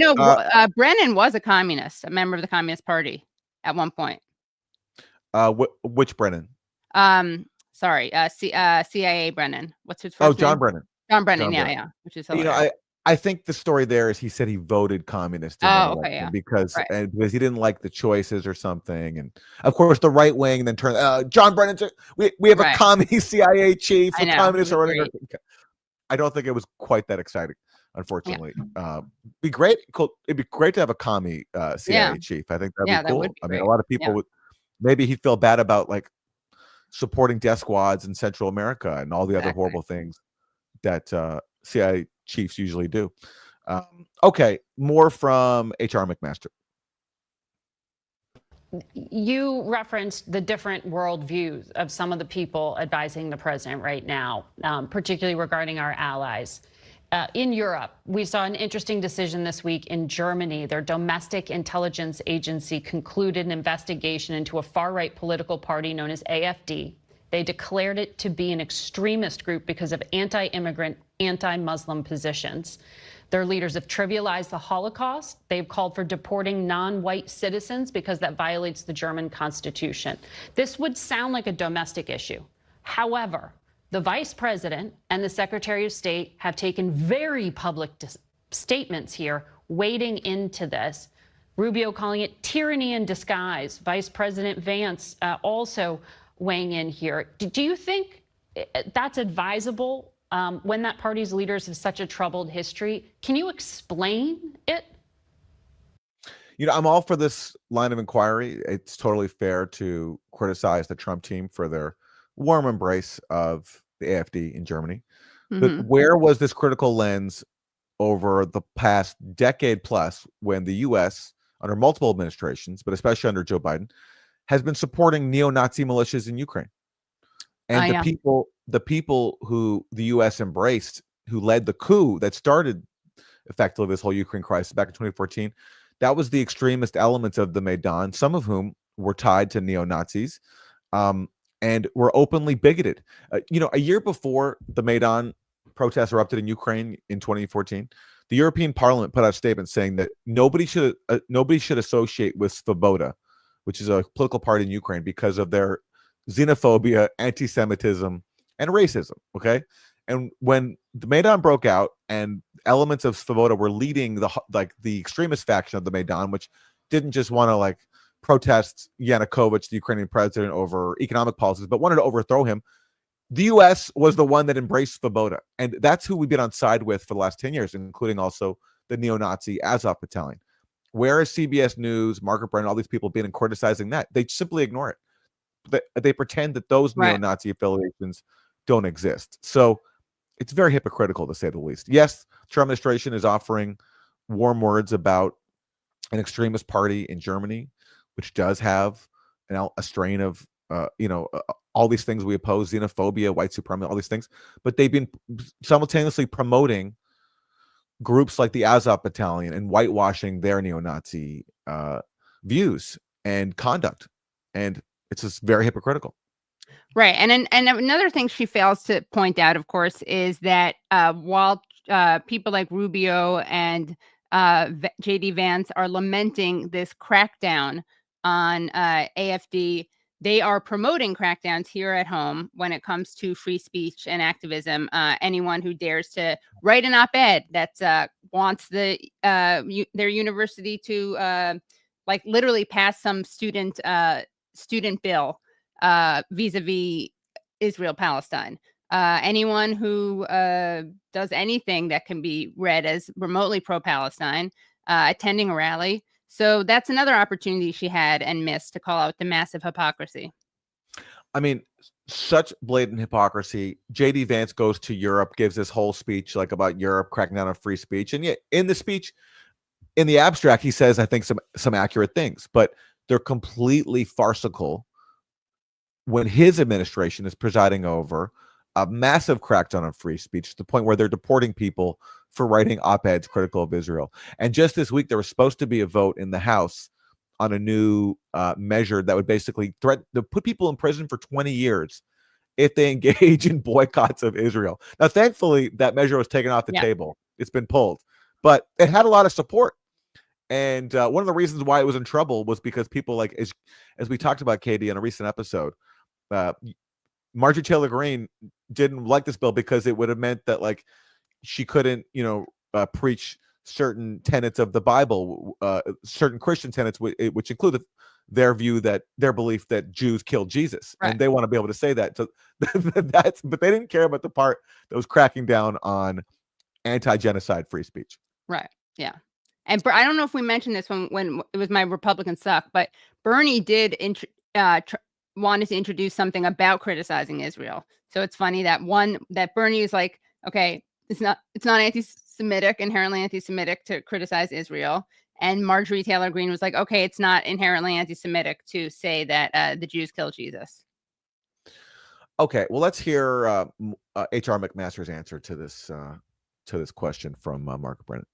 Brennan was a communist, a member of the Communist Party at one point. Which Brennan? Sorry, CIA Brennan. What's his first name? John Brennan. John Brennan. John Yeah, Brennan. yeah. Which is hilarious. I think the story there is he said he voted communist in that election yeah. because Right. because he didn't like the choices or something, and of course the right wing then turned. John Brennan, we have a Right. commie CIA chief. I The know, communists it are was running. great. I don't think it was quite that exciting, unfortunately. Be great. Cool. It'd be great to have a commie CIA Yeah. chief. I think that'd Yeah, be that cool. would be I mean, great. a lot of people Yeah. would. Maybe he'd feel bad about like supporting death squads in Central America and all the other Exactly. horrible things that CIA chiefs usually do. Okay, more from H.R. McMaster. You referenced the different worldviews of some of the people advising the president right now, particularly regarding our allies. In Europe, we saw an interesting decision this week in Germany. Their domestic intelligence agency concluded an investigation into a far-right political party known as AfD. They declared it to be an extremist group because of anti-immigrant, anti-Muslim positions. Their leaders have trivialized the Holocaust. They've called for deporting non-white citizens because that violates the German Constitution. This would sound like a domestic issue. However, the vice president and the secretary of state have taken very public statements here, wading into this. Rubio calling it tyranny in disguise. Vice President Vance also weighing in here. Do you think that's advisable when that party's leaders have such a troubled history? Can you explain it? I'm all for this line of inquiry. It's totally fair to criticize the Trump team for their warm embrace of the AfD in Germany. But where was this critical lens over the past decade plus when the U.S., under multiple administrations, but especially under Joe Biden, has been supporting neo-Nazi militias in Ukraine? And the people who the U.S. embraced, who led the coup that started effectively this whole Ukraine crisis back in 2014, that was the extremist elements of the Maidan, some of whom were tied to neo-Nazis and were openly bigoted. A year before the Maidan protests erupted in Ukraine in 2014, the European Parliament put out a statement saying that nobody should associate with Svoboda, which is a political party in Ukraine, because of their xenophobia, anti-Semitism, and racism. Okay, and when the Maidan broke out and elements of Svoboda were leading the extremist faction of the Maidan, which didn't just want to protest Yanukovych, the Ukrainian president, over economic policies, but wanted to overthrow him, the U.S. was the one that embraced Svoboda, and that's who we've been on side with for the last 10 years, including also the neo-Nazi Azov Battalion. Where is CBS News, Margaret Brennan, all these people being criticizing that? They simply ignore it. They pretend that those neo-Nazi affiliations don't exist. So it's very hypocritical, to say the least. Yes, the Trump administration is offering warm words about an extremist party in Germany, which does have a strain of, all these things we oppose, xenophobia, white supremacy, all these things. But they've been simultaneously promoting groups like the Azov Battalion and whitewashing their neo-Nazi views and conduct. And it's just very hypocritical. Right. And another thing she fails to point out, of course, is that while people like Rubio and J.D. Vance are lamenting this crackdown on AfD, they are promoting crackdowns here at home when it comes to free speech and activism. Anyone who dares to write an op-ed that wants their university to literally pass some student bill vis-a-vis Israel-Palestine. Anyone who does anything that can be read as remotely pro-Palestine, attending a rally. So that's another opportunity she had and missed to call out the massive hypocrisy. I mean, such blatant hypocrisy. JD Vance goes to Europe, gives this whole speech like about Europe cracking down on free speech, and yet in the speech, in the abstract, he says, I think some accurate things, but they're completely farcical when his administration is presiding over a massive crackdown on free speech to the point where they're deporting people for writing op-eds critical of Israel. And just this week, there was supposed to be a vote in the House on a new measure that would basically threaten to put people in prison for 20 years if they engage in boycotts of Israel. Now, thankfully, that measure was taken off the table. It's been pulled, but it had a lot of support. And one of the reasons why it was in trouble was because people like, as we talked about, Katie, in a recent episode, Marjorie Taylor Greene didn't like this bill because it would have meant that like she couldn't, preach certain tenets of the Bible, certain Christian tenets, which included their belief that Jews killed Jesus, right. And they want to be able to say that. So but they didn't care about the part that was cracking down on anti-genocide free speech. Right. Yeah. And I don't know if we mentioned this when it was my Republican suck, but Bernie did wanted to introduce something about criticizing Israel. So it's funny that Bernie is like, okay, it's not inherently anti-Semitic to criticize Israel. And Marjorie Taylor Greene was like, okay, it's not inherently anti-Semitic to say that the Jews killed Jesus. Okay, well, let's hear H.R. McMaster's answer to this question from Mark Brennan.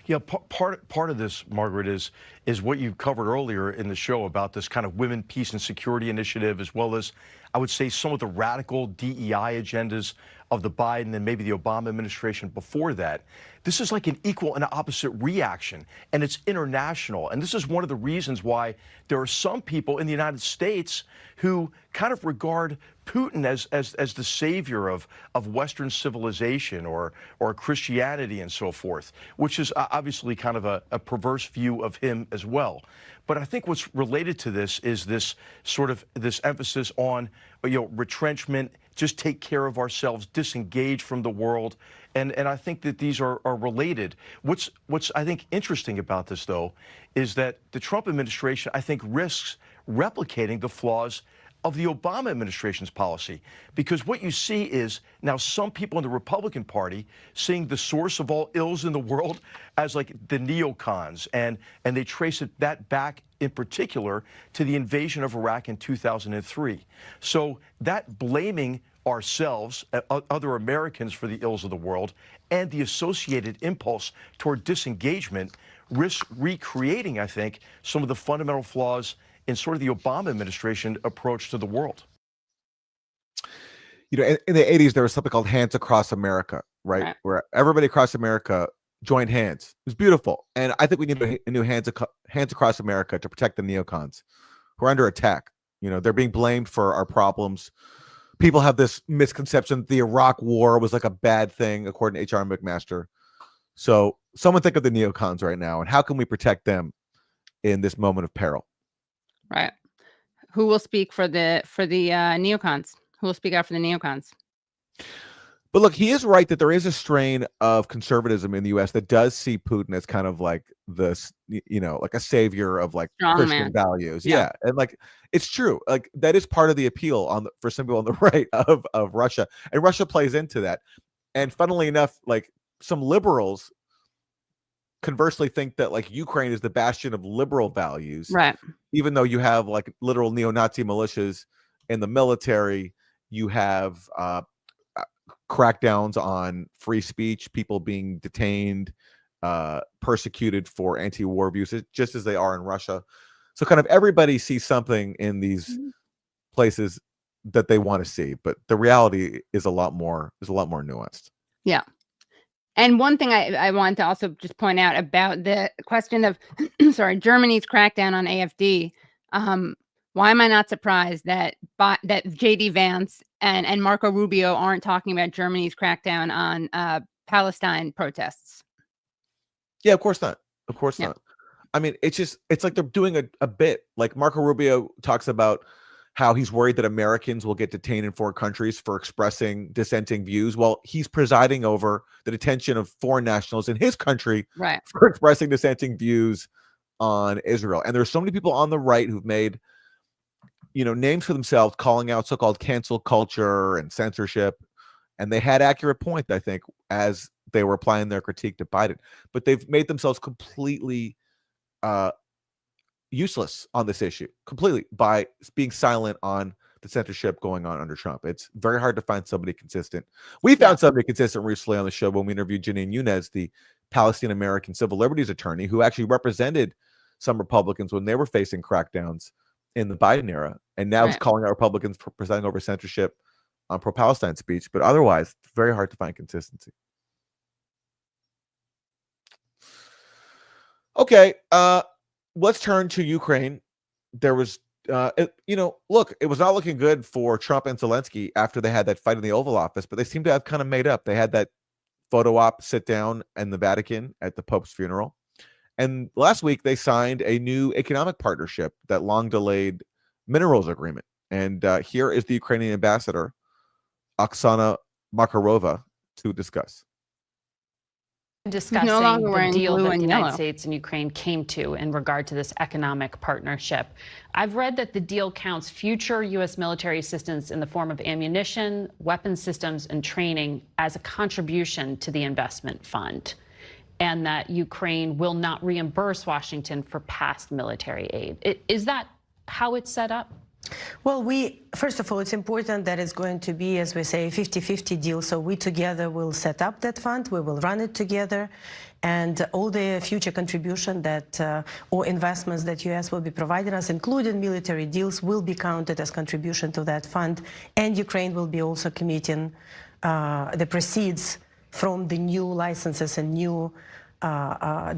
Yeah, part of this, Margaret, is what you covered earlier in the show about this kind of women, peace, and security initiative, as well as, I would say, some of the radical DEI agendas of the Biden and maybe the Obama administration before that. This is like an equal and opposite reaction, and it's international. And this is one of the reasons why there are some people in the United States who kind of regard Putin as the savior of Western civilization or Christianity and so forth, which is obviously kind of a perverse view of him as well. But I think what's related to this is this sort of this emphasis on, retrenchment, just take care of ourselves, disengage from the world. And I think that these are related. What's I think interesting about this, though, is that the Trump administration, I think, risks replicating the flaws of the Obama administration's policy. Because what you see is now some people in the Republican Party seeing the source of all ills in the world as like the neocons, and they trace that back in particular to the invasion of Iraq in 2003. So that blaming ourselves, other Americans, for the ills of the world and the associated impulse toward disengagement risks recreating, I think, some of the fundamental flaws in sort of the Obama administration approach to the world. In the 80s, there was something called Hands Across America, right? Where everybody across America joined hands. It was beautiful. And I think we need a new Hands Across America to protect the neocons who are under attack. They're being blamed for our problems. People have this misconception that the Iraq War was like a bad thing, according to H.R. McMaster. So someone think of the neocons right now, and how can we protect in this moment of peril? Right. Who will speak for the neocons? Who will speak out for the neocons? But look, he is right that there is a strain of conservatism in the U.S. that does see Putin as kind of like this, like a savior of like Christian values. Yeah. And like, it's true. Like that is part of the appeal for some people on the right of Russia. And Russia plays into that. And funnily enough, like some liberals conversely think that like Ukraine is the bastion of liberal values. Right. Even though you have like literal neo-Nazi militias in the military, you have crackdowns on free speech, people being detained, persecuted for anti-war views, just as they are in Russia. So kind of everybody sees something in these places that they want to see, but the reality is a lot more nuanced. Yeah. And one thing I want to also just point out about the question of, Germany's crackdown on AfD. Why am I not surprised that JD Vance and Marco Rubio aren't talking about Germany's crackdown on Palestine protests? Yeah, of course not. Of course not. I mean, it's like they're doing a bit. Like Marco Rubio talks about how he's worried that Americans will get detained in foreign countries for expressing dissenting views. Well, he's presiding over the detention of foreign nationals in his country for expressing dissenting views on Israel. And there's so many people on the right who've made, names for themselves, calling out so-called cancel culture and censorship. And they had accurate point, I think, as they were applying their critique to Biden. But they've made themselves completely useless on this issue, completely, by being silent on the censorship going on under Trump. It's very hard to find somebody consistent. We found somebody consistent recently on the show when we interviewed Janine Younes, the Palestinian American civil liberties attorney, who actually represented some Republicans when they were facing crackdowns in the Biden era, and now is calling out Republicans for presiding over censorship on pro-Palestine speech. But otherwise, it's very hard to find consistency. Okay, let's turn to Ukraine. There was, look, it was not looking good for Trump and Zelensky after they had that fight in the Oval Office, but they seem to have kind of made up. They had that photo op sit down in the Vatican at the Pope's funeral. And last week, they signed a new economic partnership, that long-delayed minerals agreement. And here is the Ukrainian ambassador, Oksana Makarova, to discuss. Discussing the deal that the United States and Ukraine came to in regard to this economic partnership. I've read that the deal counts future U.S. military assistance in the form of ammunition, weapons systems, and training as a contribution to the investment fund, and that Ukraine will not reimburse Washington for past military aid. Is that how it's set up? Well, first of all, it's important that it's going to be, as we say, a 50-50 deal. So we together will set up that fund, we will run it together, and all the future contribution that or investments that U.S. will be providing us, including military deals, will be counted as contribution to that fund. And Ukraine will be also committing the proceeds from the new licenses and new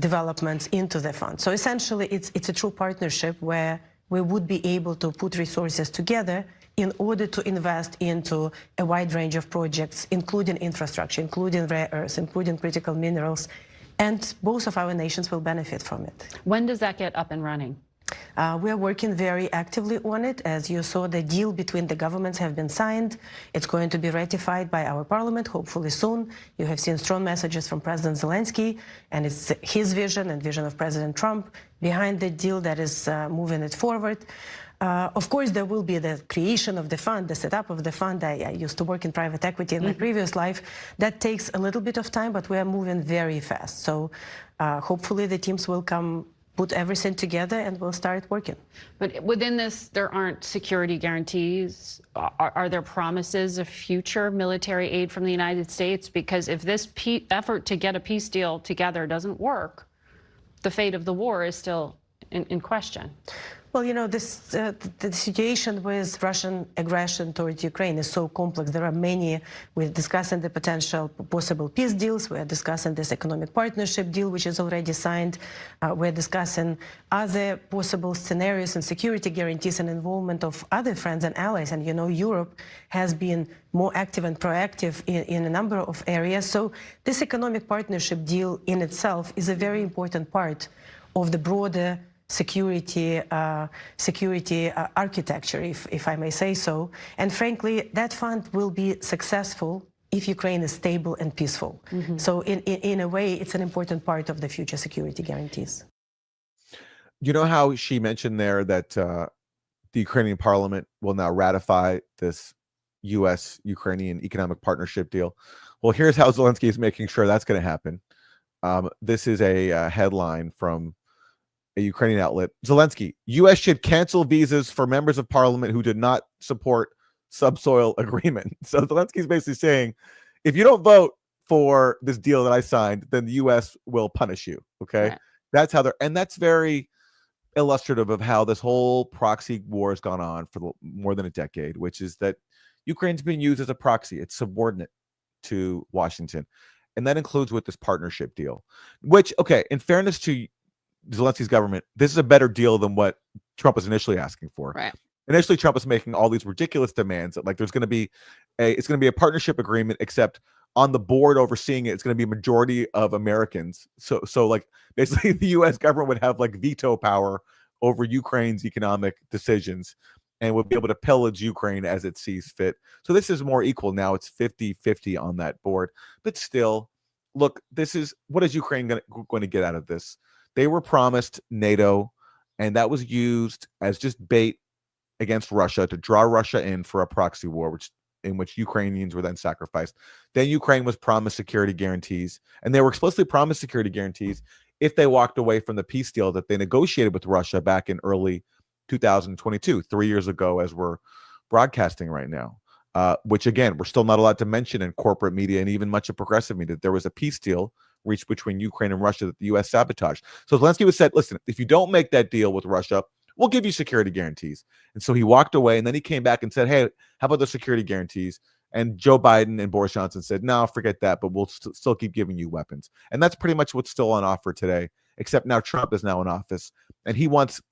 developments into the fund. So essentially, it's a true partnership where we would be able to put resources together in order to invest into a wide range of projects, including infrastructure, including rare earths, including critical minerals, and both of our nations will benefit from it. When does that get up and running? We are working very actively on it. As you saw, the deal between the governments have been signed. It's going to be ratified by our parliament, hopefully soon. You have seen strong messages from President Zelensky, and it's his vision and vision of President Trump behind the deal that is moving it forward. Of course, there will be the creation of the fund, the setup of the fund. I used to work in private equity in my previous life. That takes a little bit of time, but we are moving very fast. So hopefully the teams will put everything together and we'll start working. But within this, there aren't security guarantees. Are there promises of future military aid from the United States? Because if this effort to get a peace deal together doesn't work, the fate of the war is still in question. Well, the situation with Russian aggression towards Ukraine is so complex. There are many. We're discussing the potential possible peace deals. We're discussing this economic partnership deal, which is already signed. We're discussing other possible scenarios and security guarantees and involvement of other friends and allies. And, Europe has been more active and proactive in a number of areas. So this economic partnership deal in itself is a very important part of the broader security architecture, if I may say so. And frankly, that fund will be successful if Ukraine is stable and peaceful. So in a way, it's an important part of the future security guarantees. You know how she mentioned there that the Ukrainian parliament will now ratify this U.S.-Ukrainian economic partnership deal? Well, here's how Zelensky is making sure that's going to happen. This is a headline from a Ukrainian outlet. Zelensky, U.S. should cancel visas for members of parliament who did not support subsoil agreement. So Zelensky's basically saying, if you don't vote for this deal that I signed, then the U.S. will punish you. Okay. Right. That's how and that's very illustrative of how this whole proxy war has gone on for more than a decade, which is that Ukraine's being used as a proxy. It's subordinate to Washington. And that includes with this partnership deal, which, okay, in fairness to Zelensky's government, this is a better deal than what Trump was initially asking for. Right. Initially, Trump was making all these ridiculous demands that, like, it's going to be a partnership agreement, except on the board overseeing it, it's going to be a majority of Americans. So like basically the U.S. government would have like veto power over Ukraine's economic decisions and would be able to pillage Ukraine as it sees fit. So this is more equal now. It's 50-50 on that board. But still, look, this is what is Ukraine going to get out of this? They were promised NATO, and that was used as just bait against Russia to draw Russia in for a proxy war, in which Ukrainians were then sacrificed. Then Ukraine was promised security guarantees, and they were explicitly promised security guarantees if they walked away from the peace deal that they negotiated with Russia back in early 2022, 3 years ago, as we're broadcasting right now, which again, we're still not allowed to mention in corporate media and even much of progressive media. There was a peace deal reached between Ukraine and Russia that the U.S. sabotaged. So Zelensky was said, listen, if you don't make that deal with Russia, we'll give you security guarantees. And so he walked away, and then he came back and said, hey, how about the security guarantees? And Joe Biden and Boris Johnson said, no, forget that, but we'll still keep giving you weapons. And that's pretty much what's still on offer today, except now Trump is now in office, and he wants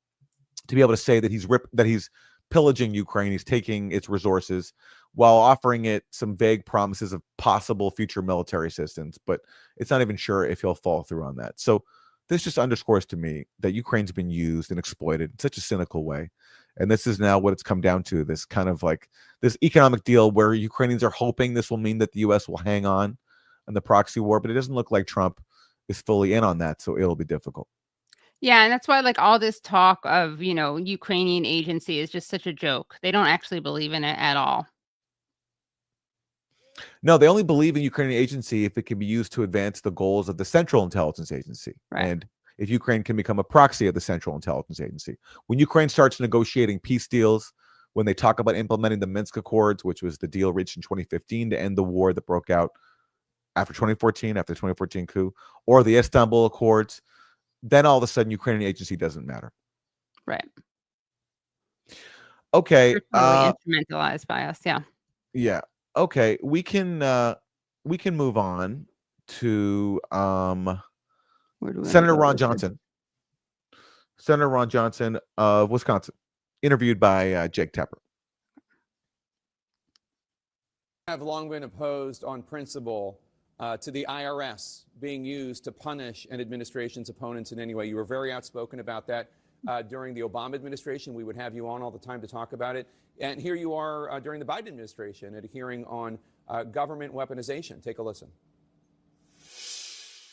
to be able to say that he's pillaging Ukraine, he's taking its resources, while offering it some vague promises of possible future military assistance. But it's not even sure if he'll follow through on that. So this just underscores to me that Ukraine's been used and exploited in such a cynical way. And this is now what it's come down to, this kind of like this economic deal where Ukrainians are hoping this will mean that the U.S. will hang on in the proxy war, but it doesn't look like Trump is fully in on that. So it'll be difficult. Yeah, and that's why like all this talk of, Ukrainian agency is just such a joke. They don't actually believe in it at all. No, they only believe in Ukrainian agency if it can be used to advance the goals of the Central Intelligence Agency. Right. And if Ukraine can become a proxy of the Central Intelligence Agency. When Ukraine starts negotiating peace deals, when they talk about implementing the Minsk Accords, which was the deal reached in 2015 to end the war that broke out after 2014 coup, or the Istanbul Accords, then all of a sudden Ukrainian agency doesn't matter. Right. Okay. They're totally instrumentalized by us. Yeah. Yeah. Okay. We can move on to Senator Ron Johnson. Senator Ron Johnson of Wisconsin, interviewed by Jake Tapper. Have long been opposed on principle to the IRS being used to punish an administration's opponents in any way. You were very outspoken about that during the Obama administration. We would have you on all the time to talk about it. And here you are during the Biden administration at a hearing on government weaponization. Take a listen.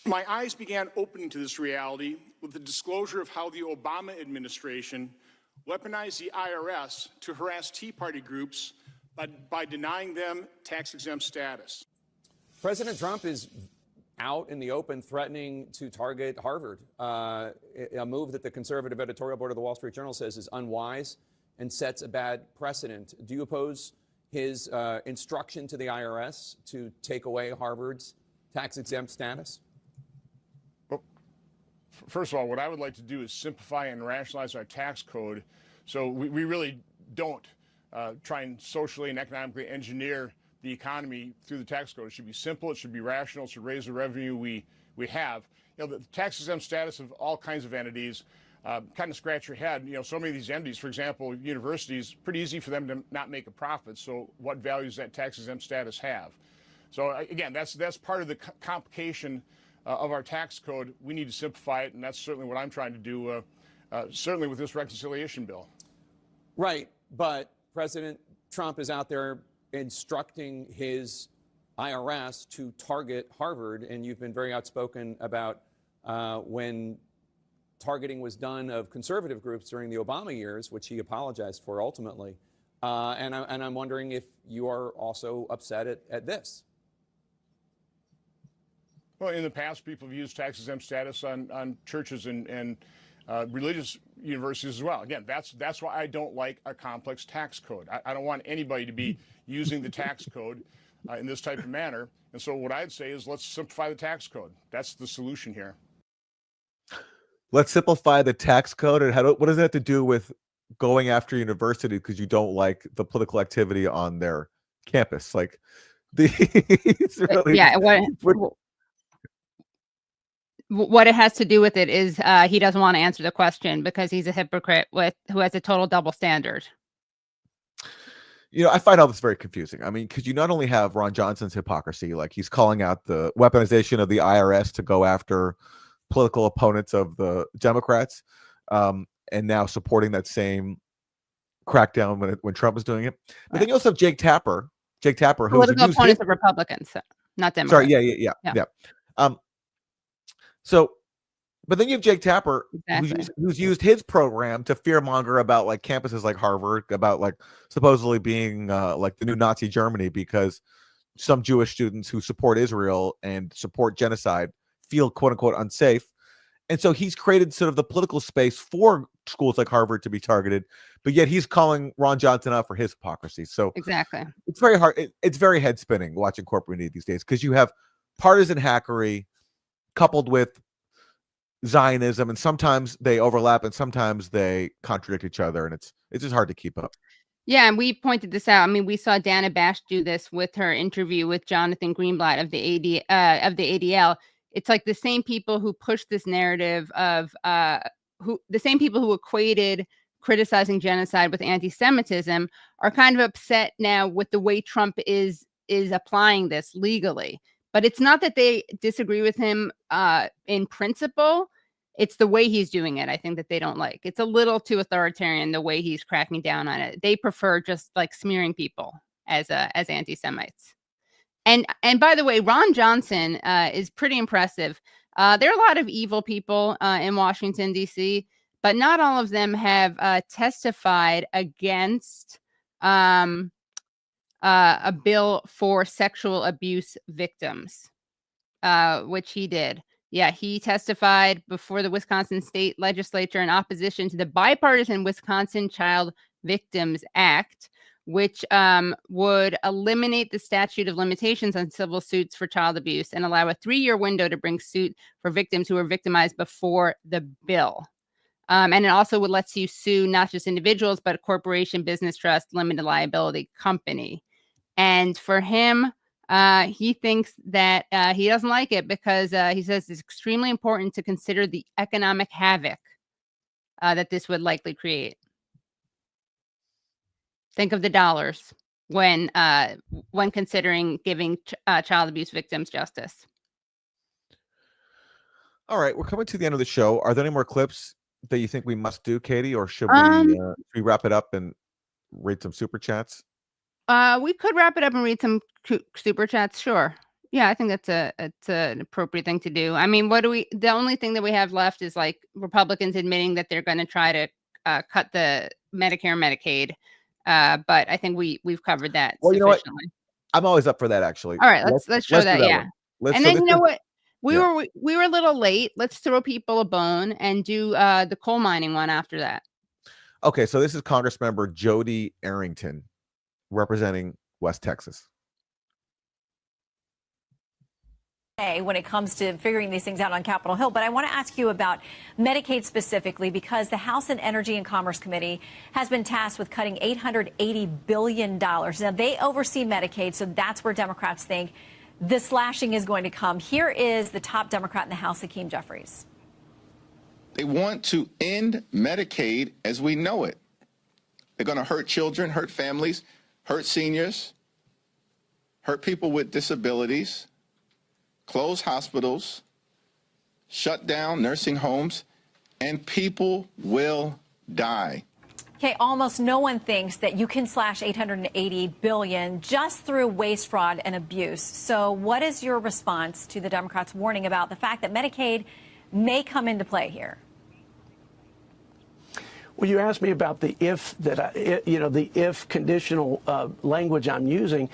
My eyes began opening to this reality with the disclosure of how the Obama administration weaponized the IRS to harass Tea Party groups by denying them tax-exempt status. President Trump is out in the open threatening to target Harvard, a move that the conservative editorial board of the Wall Street Journal says is unwise and sets a bad precedent. Do you oppose his instruction to the IRS to take away Harvard's tax-exempt status? Well, first of all, what I would like to do is simplify and rationalize our tax code so we really don't try and socially and economically engineer the economy through the tax code. It should be simple, it should be rational, it should raise the revenue we have. The tax-exempt status of all kinds of entities, kind of scratch your head. So many of these entities, for example, universities, pretty easy for them to not make a profit. So what value does that tax-exempt status have? So again, that's part of the complication of our tax code. We need to simplify it, and that's certainly what I'm trying to do, certainly with this reconciliation bill. Right, but President Trump is out there instructing his IRS to target Harvard, and you've been very outspoken about when targeting was done of conservative groups during the Obama years, which he apologized for ultimately. And I'm wondering if you are also upset at this. Well, in the past, people have used tax-exempt status on churches and religious universities as well. Again, that's why I don't like a complex tax code. I don't want anybody to be using the tax code in this type of manner. And so what I'd say is let's simplify the tax code. That's the solution here. Let's simplify the tax code. And what does that have to do with going after university because you don't like the political activity on their campus? Like, what it has to do with it is he doesn't want to answer the question because he's a hypocrite who has a total double standard. I find all this very confusing. I mean, because you not only have Ron Johnson's hypocrisy, like he's calling out the weaponization of the IRS to go after political opponents of the Democrats, and now supporting that same crackdown when Trump was doing it. But then you also have Jake Tapper, who's political opponents of Republicans, not Democrats. Sorry, yeah. So, but then you have Jake Tapper, who's used his program to fearmonger about like campuses like Harvard, about like supposedly being like the new Nazi Germany, because some Jewish students who support Israel and support genocide feel quote unquote unsafe. And so he's created sort of the political space for schools like Harvard to be targeted, but yet he's calling Ron Johnson out for his hypocrisy. So exactly, it's very hard. It's very head spinning watching corporate media these days, because you have partisan hackery coupled with Zionism, and sometimes they overlap and sometimes they contradict each other, and it's just hard to keep up. Yeah, and we pointed this out. I mean, we saw Dana Bash do this with her interview with Jonathan Greenblatt of the ADL. It's like the same people who pushed this narrative of the same people who equated criticizing genocide with anti-Semitism are kind of upset now with the way Trump is applying this legally. But it's not that they disagree with him in principle. It's the way he's doing it, I think, that they don't like. It's a little too authoritarian, the way he's cracking down on it. They prefer just like smearing people as anti-Semites. And by the way, Ron Johnson is pretty impressive. There are a lot of evil people in Washington, D.C., but not all of them have testified against a bill for sexual abuse victims, which he did. Yeah, he testified before the Wisconsin state legislature in opposition to the bipartisan Wisconsin Child Victims Act, which would eliminate the statute of limitations on civil suits for child abuse and allow a 3-year window to bring suit for victims who were victimized before the bill. And it also would let you sue not just individuals, but a corporation, business trust, limited liability company. And for him, he thinks that he doesn't like it because he says it's extremely important to consider the economic havoc that this would likely create. Think of the dollars when considering giving child abuse victims justice. All right, we're coming to the end of the show. Are there any more clips that you think we must do, Katie, or should we wrap it up and read some super chats? We could wrap it up and read some super chats. Sure. Yeah, I think it's an appropriate thing to do. I mean, the only thing that we have left is like Republicans admitting that they're going to try to cut the Medicare and Medicaid. But I think we've covered that sufficiently. You know what? I'm always up for that, actually. All right, let's show that. Yeah. And then you know what? We were a little late. Let's throw people a bone and do the coal mining one after that. Okay, so this is Congressmember Jody Arrington representing West Texas. When it comes to figuring these things out on Capitol Hill. But I want to ask you about Medicaid specifically, because the House and Energy and Commerce Committee has been tasked with cutting $880 billion. Now, they oversee Medicaid, so that's where Democrats think the slashing is going to come. Here is the top Democrat in the House, Hakeem Jeffries. They want to end Medicaid as we know it. They're going to hurt children, hurt families, hurt seniors, hurt people with disabilities, close hospitals, shut down nursing homes, and people will die. Okay, almost no one thinks that you can slash $880 billion just through waste, fraud, and abuse. So what is your response to the Democrats' warning about the fact that Medicaid may come into play here? Well, you asked me about the if the if conditional language I'm using.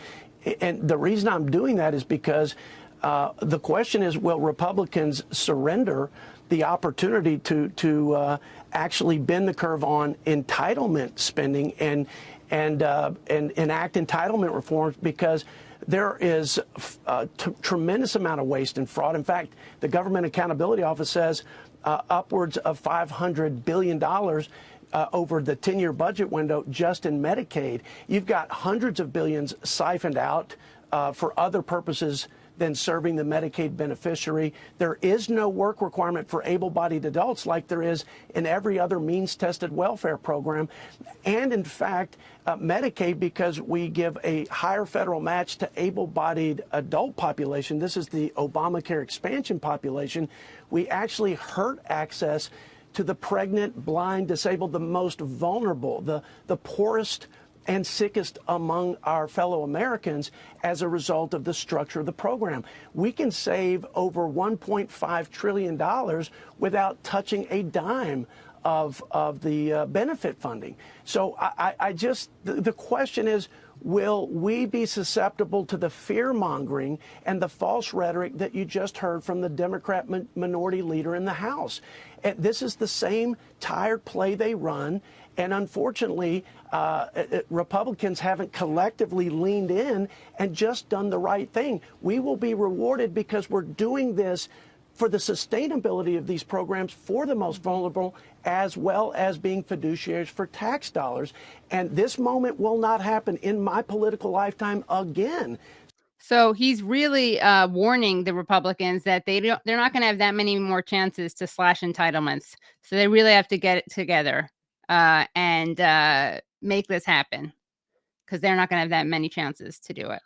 And the reason I'm doing that is because the question is, will Republicans surrender the opportunity to actually bend the curve on entitlement spending and enact entitlement reforms, because there is a tremendous amount of waste and fraud. In fact, the Government Accountability Office says upwards of $500 billion over the 10-year budget window just in Medicaid. You've got hundreds of billions siphoned out for other purposes than serving the Medicaid beneficiary. There is no work requirement for able-bodied adults like there is in every other means-tested welfare program. And in fact, Medicaid, because we give a higher federal match to able-bodied adult population, this is the Obamacare expansion population, we actually hurt access to the pregnant, blind, disabled, the most vulnerable, the poorest and sickest among our fellow Americans as a result of the structure of the program. We can save over $1.5 trillion without touching a dime of the benefit funding. So the question is, will we be susceptible to the fear-mongering and the false rhetoric that you just heard from the Democrat minority leader in the House? And this is the same tired play they run. And unfortunately, Republicans haven't collectively leaned in and just done the right thing. We will be rewarded because we're doing this for the sustainability of these programs for the most vulnerable, as well as being fiduciaries for tax dollars. And this moment will not happen in my political lifetime again. So he's really warning the Republicans that they're not going to have that many more chances to slash entitlements. So they really have to get it together and make this happen, because they're not going to have that many chances to do it.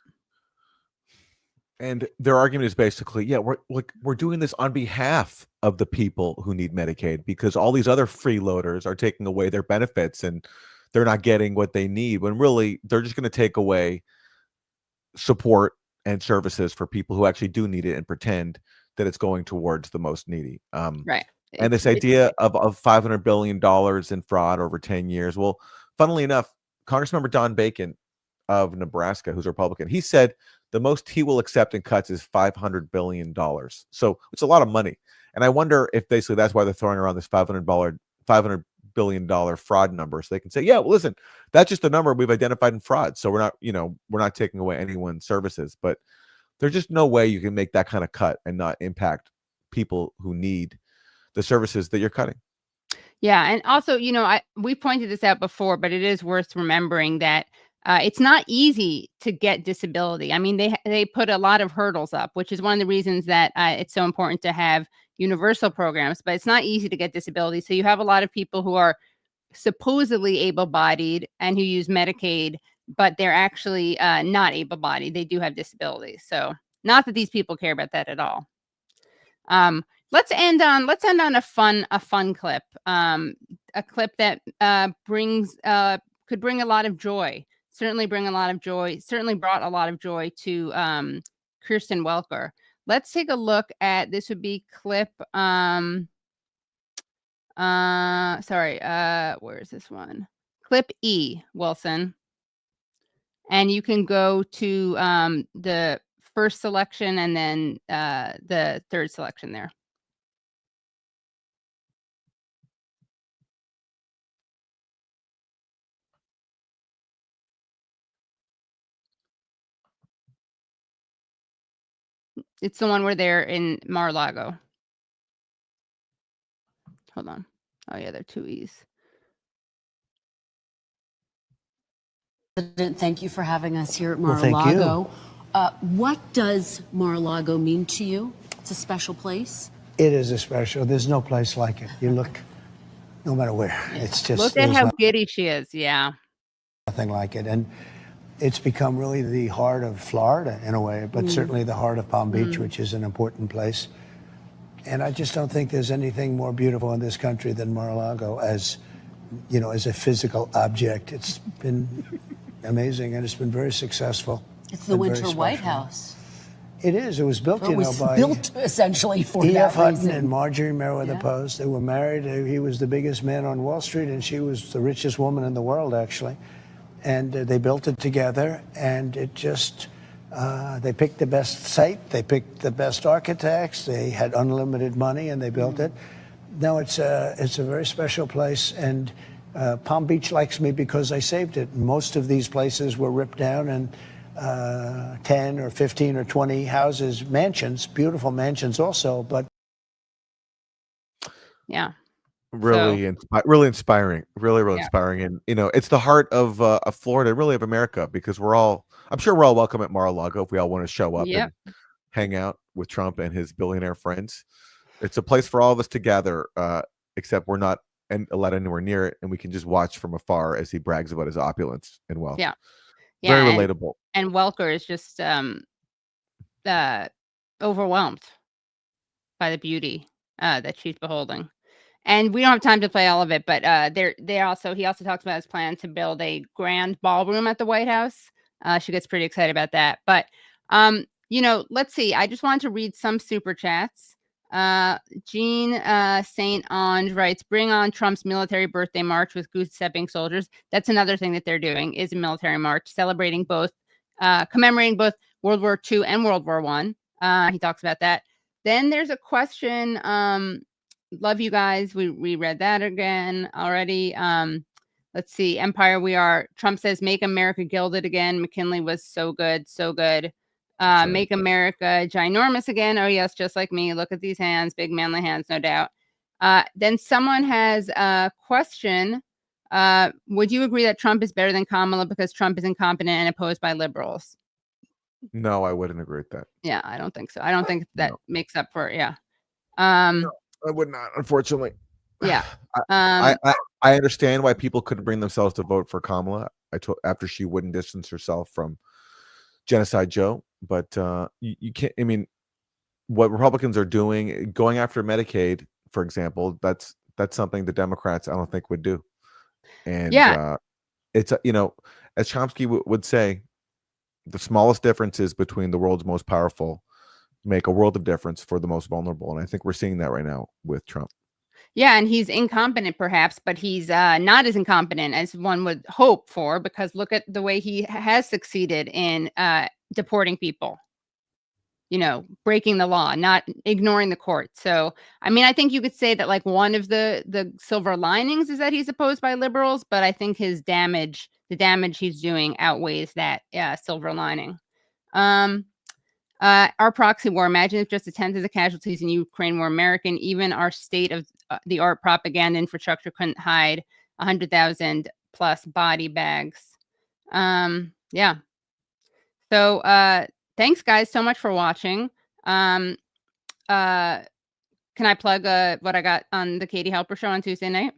And their argument is basically, yeah, we're doing this on behalf of the people who need Medicaid, because all these other freeloaders are taking away their benefits and they're not getting what they need, when really they're just going to take away support and services for people who actually do need it and pretend that it's going towards the most needy. Right. And this idea of $500 billion in fraud over 10 years. Well, funnily enough, Congressmember Don Bacon of Nebraska, who's a Republican, he said the most he will accept in cuts is $500 billion. So it's a lot of money. And I wonder if basically that's why they're throwing around this $500 billion fraud number. So they can say, yeah, well, listen, that's just the number we've identified in fraud. So we're not taking away anyone's services, but there's just no way you can make that kind of cut and not impact people who need the services that you're cutting. Yeah. And also, we pointed this out before, but it is worth remembering that it's not easy to get disability. I mean, they put a lot of hurdles up, which is one of the reasons that it's so important to have universal programs, but it's not easy to get disability. So you have a lot of people who are supposedly able-bodied and who use Medicaid, but they're actually not able-bodied. They do have disabilities. So not that these people care about that at all. Let's end on a fun clip. A clip that could bring a lot of joy. Certainly bring a lot of joy. Certainly brought a lot of joy to Kirsten Welker. Let's take a look at this. Would be clip. Where is this one? Clip E, Wilson. And you can go to the first selection and then the third selection there. It's the one where they're in Mar-a-Lago. Hold on. Oh, yeah, there are two E's. President, thank you for having us here at Mar-a-Lago. Well, thank you. What does Mar-a-Lago mean to you? It's a special place. It is a special. There's no place like it. You look, no matter where. It's just look at how giddy she is. Yeah. Nothing like it. And it's become really the heart of Florida in a way, but certainly the heart of Palm Beach, which is an important place. And I just don't think there's anything more beautiful in this country than Mar-a-Lago as a physical object. It's been amazing, and it's been very successful. It's the Winter White House. It is. It was built, by built essentially for E.F. that Hutton reason. and Marjorie Merriweather Post. They were married. He was the biggest man on Wall Street, and she was the richest woman in the world, actually. And they built it together, and it just, they picked the best site, they picked the best architects, they had unlimited money, and they built it. No, it's a very special place, and Palm Beach likes me because I saved it. Most of these places were ripped down, and 10 or 15 or 20 houses, mansions, beautiful mansions also, but. Yeah. Really inspiring, really inspiring. And, it's the heart of Florida, really of America, because I'm sure we're all welcome at Mar-a-Lago if we all want to show up and hang out with Trump and his billionaire friends. It's a place for all of us to gather, except we're not allowed anywhere near it, and we can just watch from afar as he brags about his opulence and wealth. Yeah. Very Yeah, relatable. And Welker is just overwhelmed by the beauty that she's beholding. And we don't have time to play all of it, but he also talks about his plan to build a grand ballroom at the White House. She gets pretty excited about that. But let's see. I just wanted to read some super chats. Jean St. Ange writes, "Bring on Trump's military birthday march with goose-stepping soldiers." That's another thing that they're doing, is a military march celebrating both, commemorating both World War II and World War I. He talks about that. Then there's a question. Love you guys. We read that again already. Let's see. Empire We Are. Trump says, "Make America Gilded again." McKinley was so good. So good. Make America ginormous again. Oh, yes, just like me. Look at these hands. Big manly hands, no doubt. Then someone has a question. Would you agree that Trump is better than Kamala because Trump is incompetent and opposed by liberals? No, I wouldn't agree with that. Yeah, I don't think so. I don't think that makes up for it. Yeah. No, I would not, unfortunately. Yeah. I understand why people couldn't bring themselves to vote for Kamala. After she wouldn't distance herself from Genocide Joe, but you can't. I mean, what Republicans are doing, going after Medicaid, for example, that's something the Democrats I don't think would do. And it's as Chomsky would say, the smallest differences between the world's most powerful make a world of difference for the most vulnerable, and I think we're seeing that right now with Trump. Yeah, and he's incompetent, perhaps, but he's not as incompetent as one would hope for, because look at the way he has succeeded in deporting people. Breaking the law, not ignoring the court. So, I mean, I think you could say that like one of the silver linings is that he's opposed by liberals, but I think the damage he's doing outweighs that silver lining. Our proxy war. Imagine if just a tenth of the casualties in Ukraine were American. Even our state of the art propaganda infrastructure couldn't hide 100,000 plus body bags. Yeah. So, thanks guys so much for watching. Can I plug what I got on the Katie Halper Show on Tuesday night?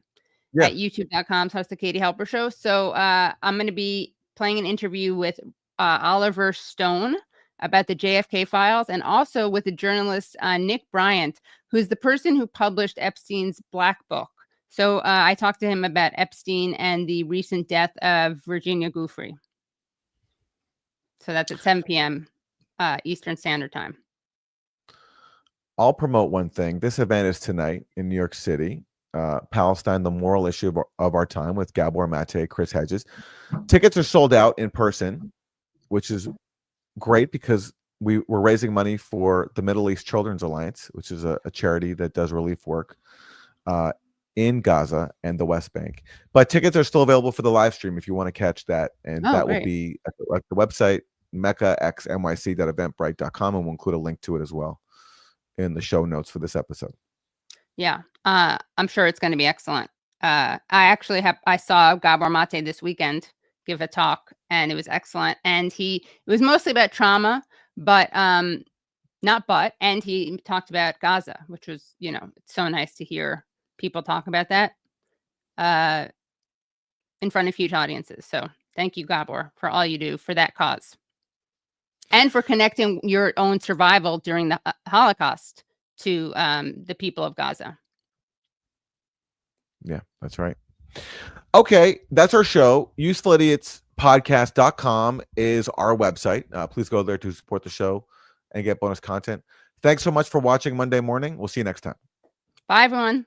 Yeah. At youtube.com/the Katie Halper Show. So I'm going to be playing an interview with Oliver Stone about the JFK files, and also with the journalist Nick Bryant, who's the person who published Epstein's Black Book. So I talked to him about Epstein and the recent death of Virginia Giuffre. So that's at 7 p.m. Eastern Standard Time. I'll promote one thing. This event is tonight in New York City. Palestine, the moral issue of our time, with Halper and Aaron Maté, Chris Hedges. Tickets are sold out in person, which is great because we're raising money for the Middle East Children's Alliance, which is a charity that does relief work in Gaza and the West Bank. But tickets are still available for the live stream if you want to catch that. And that will be at the website, meccaxnyc.eventbrite.com, and we'll include a link to it as well in the show notes for this episode. Yeah. I'm sure it's going to be excellent. I saw Halper and Maté this weekend give a talk, and it was excellent. And it was mostly about trauma, and he talked about Gaza, which was, it's so nice to hear people talk about that in front of huge audiences. So thank you, Halper, for all you do for that cause and for connecting your own survival during the Holocaust to the people of Gaza. Yeah, that's right. Okay, that's our show. UsefulIdiotspodcast.com is our website. Please go there to support the show and get bonus content. Thanks so much for watching Monday morning. We'll see you next time. Bye, everyone.